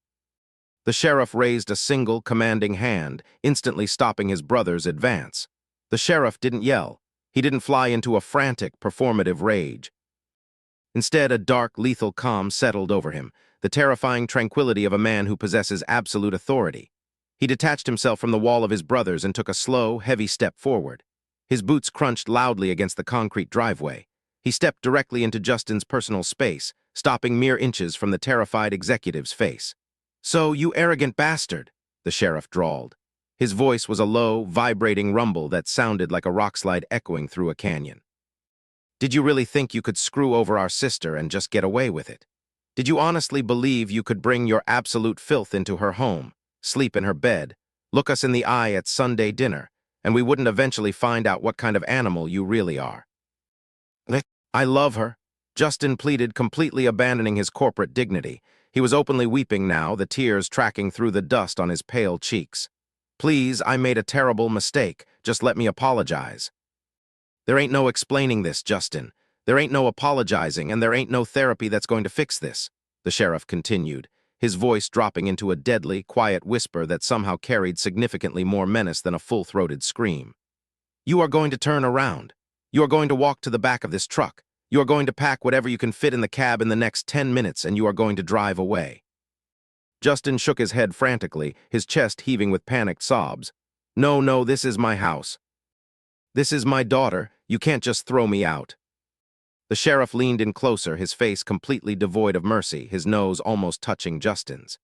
The sheriff raised a single, commanding hand, instantly stopping his brother's advance. The sheriff didn't yell. He didn't fly into a frantic, performative rage. Instead, a dark, lethal calm settled over him, the terrifying tranquility of a man who possesses absolute authority. He detached himself from the wall of his brothers and took a slow, heavy step forward. His boots crunched loudly against the concrete driveway. He stepped directly into Justin's personal space, stopping mere inches from the terrified executive's face. "So, you arrogant bastard," the sheriff drawled. His voice was a low, vibrating rumble that sounded like a rockslide echoing through a canyon. "Did you really think you could screw over our sister and just get away with it? Did you honestly believe you could bring your absolute filth into her home, sleep in her bed, look us in the eye at Sunday dinner, and we wouldn't eventually find out what kind of animal you really are?" "I love her," Justin pleaded, completely abandoning his corporate dignity. He was openly weeping now, the tears tracking through the dust on his pale cheeks. "Please, I made a terrible mistake. Just let me apologize." "There ain't no explaining this, Justin. There ain't no apologizing, and there ain't no therapy that's going to fix this," the sheriff continued, his voice dropping into a deadly, quiet whisper that somehow carried significantly more menace than a full-throated scream. "You are going to turn around. You are going to walk to the back of this truck. You are going to pack whatever you can fit in the cab in the next 10 minutes, and you are going to drive away." Justin shook his head frantically, his chest heaving with panicked sobs. "No, no, this is my house. This is my daughter. You can't just throw me out." The sheriff leaned in closer, his face completely devoid of mercy, his nose almost touching Justin's.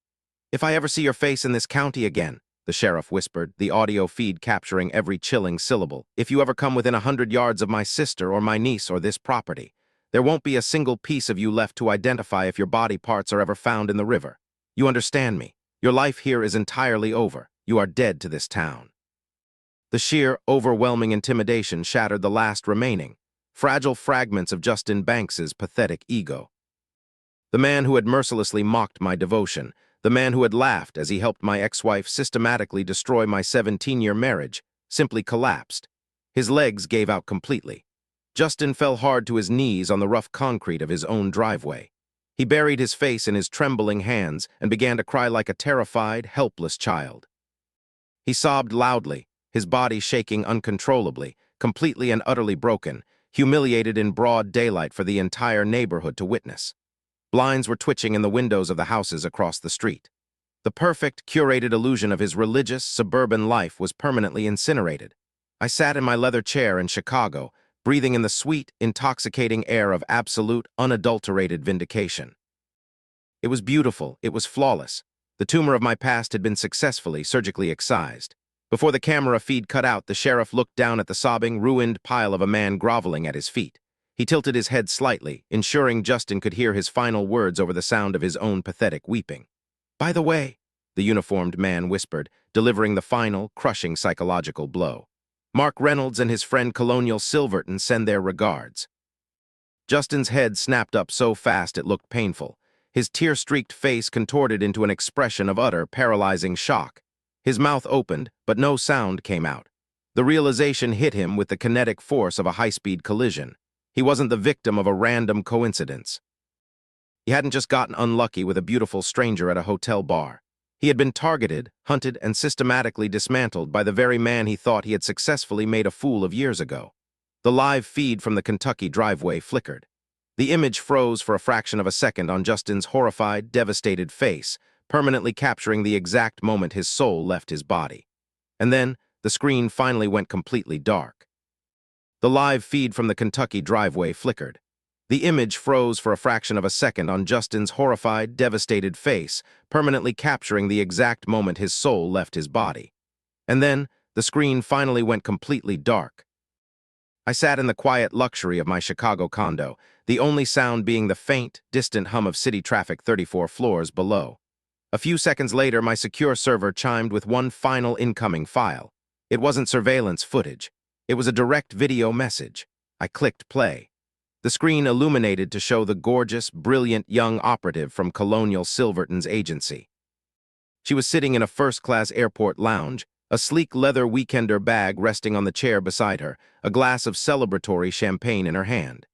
"If I ever see your face in this county again," the sheriff whispered, the audio feed capturing every chilling syllable, "if you ever come within 100 yards of my sister or my niece or this property, there won't be a single piece of you left to identify if your body parts are ever found in the river. You understand me? Your life here is entirely over. You are dead to this town." The sheer, overwhelming intimidation shattered the last remaining, fragile fragments of Justin Banks's pathetic ego. The man who had mercilessly mocked my devotion, the man who had laughed as he helped my ex-wife systematically destroy my 17-year marriage, simply collapsed. His legs gave out completely. Justin fell hard to his knees on the rough concrete of his own driveway. He buried his face in his trembling hands and began to cry like a terrified, helpless child. He sobbed loudly, his body shaking uncontrollably, completely and utterly broken, humiliated in broad daylight for the entire neighborhood to witness. Blinds were twitching in the windows of the houses across the street. The perfect, curated illusion of his religious, suburban life was permanently incinerated. I sat in my leather chair in Chicago, breathing in the sweet, intoxicating air of absolute, unadulterated vindication. It was beautiful, it was flawless. The tumor of my past had been successfully, surgically excised. Before the camera feed cut out, the sheriff looked down at the sobbing, ruined pile of a man groveling at his feet. He tilted his head slightly, ensuring Justin could hear his final words over the sound of his own pathetic weeping. "By the way," the uniformed man whispered, delivering the final, crushing psychological blow, "Mark Reynolds and his friend Colonial Silverton send their regards." Justin's head snapped up so fast it looked painful. His tear-streaked face contorted into an expression of utter, paralyzing shock. His mouth opened, but no sound came out. The realization hit him with the kinetic force of a high-speed collision. He wasn't the victim of a random coincidence. He hadn't just gotten unlucky with a beautiful stranger at a hotel bar. He had been targeted, hunted, and systematically dismantled by the very man he thought he had successfully made a fool of years ago. The live feed from the Kentucky driveway flickered. The image froze for a fraction of a second on Justin's horrified, devastated face, permanently capturing the exact moment his soul left his body. And then, the screen finally went completely dark. The live feed from the Kentucky driveway flickered. The image froze for a fraction of a second on Justin's horrified, devastated face, permanently capturing the exact moment his soul left his body. And then, the screen finally went completely dark. I sat in the quiet luxury of my Chicago condo, the only sound being the faint, distant hum of city traffic 34 floors below. A few seconds later, my secure server chimed with one final incoming file. It wasn't surveillance footage. It was a direct video message. I clicked play. The screen illuminated to show the gorgeous, brilliant young operative from Colonial Silverton's agency. She was sitting in a first-class airport lounge, a sleek leather weekender bag resting on the chair beside her, a glass of celebratory champagne in her hand.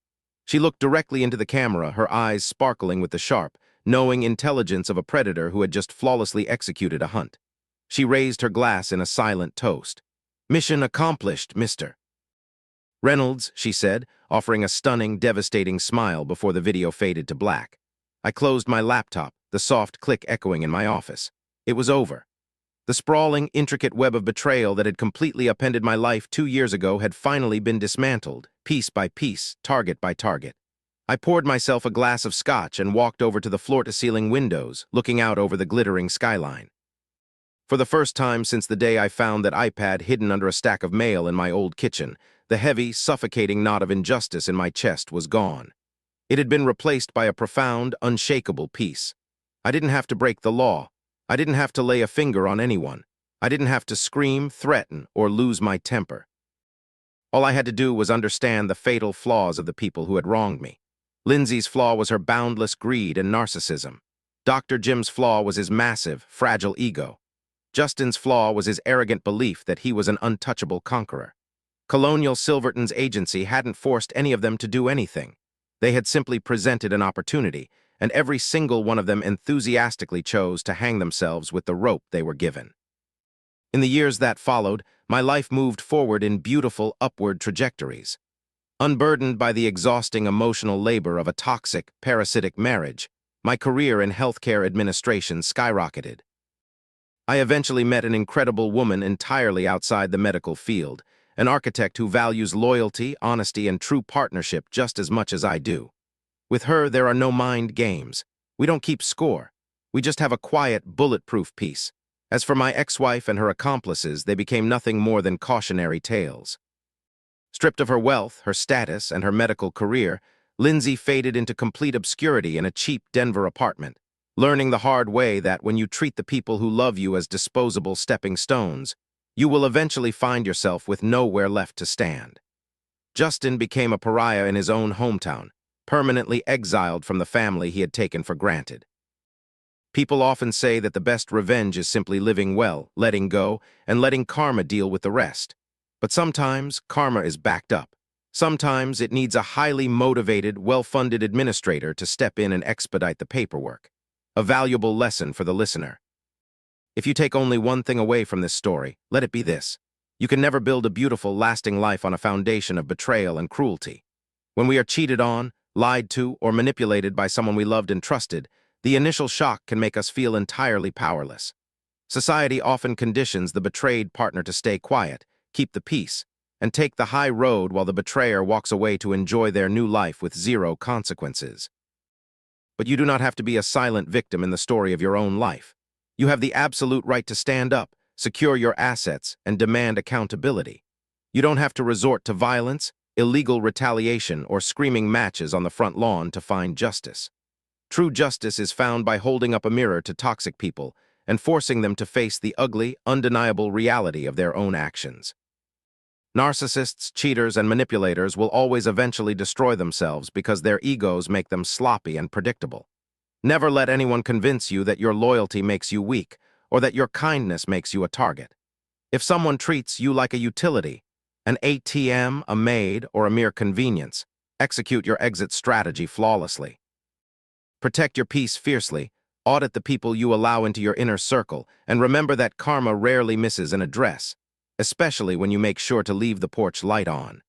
She looked directly into the camera, her eyes sparkling with the sharp, knowing intelligence of a predator who had just flawlessly executed a hunt. She raised her glass in a silent toast. "Mission accomplished, Mr. Reynolds," she said, offering a stunning, devastating smile before the video faded to black. I closed my laptop, the soft click echoing in my office. It was over. The sprawling, intricate web of betrayal that had completely upended my life 2 years ago had finally been dismantled, piece by piece, target by target. I poured myself a glass of scotch and walked over to the floor-to-ceiling windows, looking out over the glittering skyline. For the first time since the day I found that iPad hidden under a stack of mail in my old kitchen, the heavy, suffocating knot of injustice in my chest was gone. It had been replaced by a profound, unshakable peace. I didn't have to break the law. I didn't have to lay a finger on anyone. I didn't have to scream, threaten, or lose my temper. All I had to do was understand the fatal flaws of the people who had wronged me. Lindsay's flaw was her boundless greed and narcissism. Dr. Jim's flaw was his massive, fragile ego. Justin's flaw was his arrogant belief that he was an untouchable conqueror. Colonial Silverton's agency hadn't forced any of them to do anything. They had simply presented an opportunity, and every single one of them enthusiastically chose to hang themselves with the rope they were given. In the years that followed, my life moved forward in beautiful upward trajectories. Unburdened by the exhausting emotional labor of a toxic, parasitic marriage, my career in healthcare administration skyrocketed. I eventually met an incredible woman entirely outside the medical field, an architect who values loyalty, honesty, and true partnership just as much as I do. With her, there are no mind games. We don't keep score. We just have a quiet, bulletproof peace. As for my ex-wife and her accomplices, they became nothing more than cautionary tales. Stripped of her wealth, her status, and her medical career, Lindsay faded into complete obscurity in a cheap Denver apartment, learning the hard way that when you treat the people who love you as disposable stepping stones, you will eventually find yourself with nowhere left to stand. Justin became a pariah in his own hometown, permanently exiled from the family he had taken for granted. People often say that the best revenge is simply living well, letting go, and letting karma deal with the rest. But sometimes karma is backed up. Sometimes it needs a highly motivated, well-funded administrator to step in and expedite the paperwork. A valuable lesson for the listener. If you take only one thing away from this story, let it be this. You can never build a beautiful, lasting life on a foundation of betrayal and cruelty. When we are cheated on, lied to, or manipulated by someone we loved and trusted, the initial shock can make us feel entirely powerless. Society often conditions the betrayed partner to stay quiet, keep the peace, and take the high road while the betrayer walks away to enjoy their new life with zero consequences. But you do not have to be a silent victim in the story of your own life. You have the absolute right to stand up, secure your assets, and demand accountability. You don't have to resort to violence, illegal retaliation, or screaming matches on the front lawn to find justice. True justice is found by holding up a mirror to toxic people and forcing them to face the ugly, undeniable reality of their own actions. Narcissists, cheaters, and manipulators will always eventually destroy themselves because their egos make them sloppy and predictable. Never let anyone convince you that your loyalty makes you weak or that your kindness makes you a target. If someone treats you like a utility, an ATM, a maid, or a mere convenience, execute your exit strategy flawlessly. Protect your peace fiercely, audit the people you allow into your inner circle, and remember that karma rarely misses an address, especially when you make sure to leave the porch light on.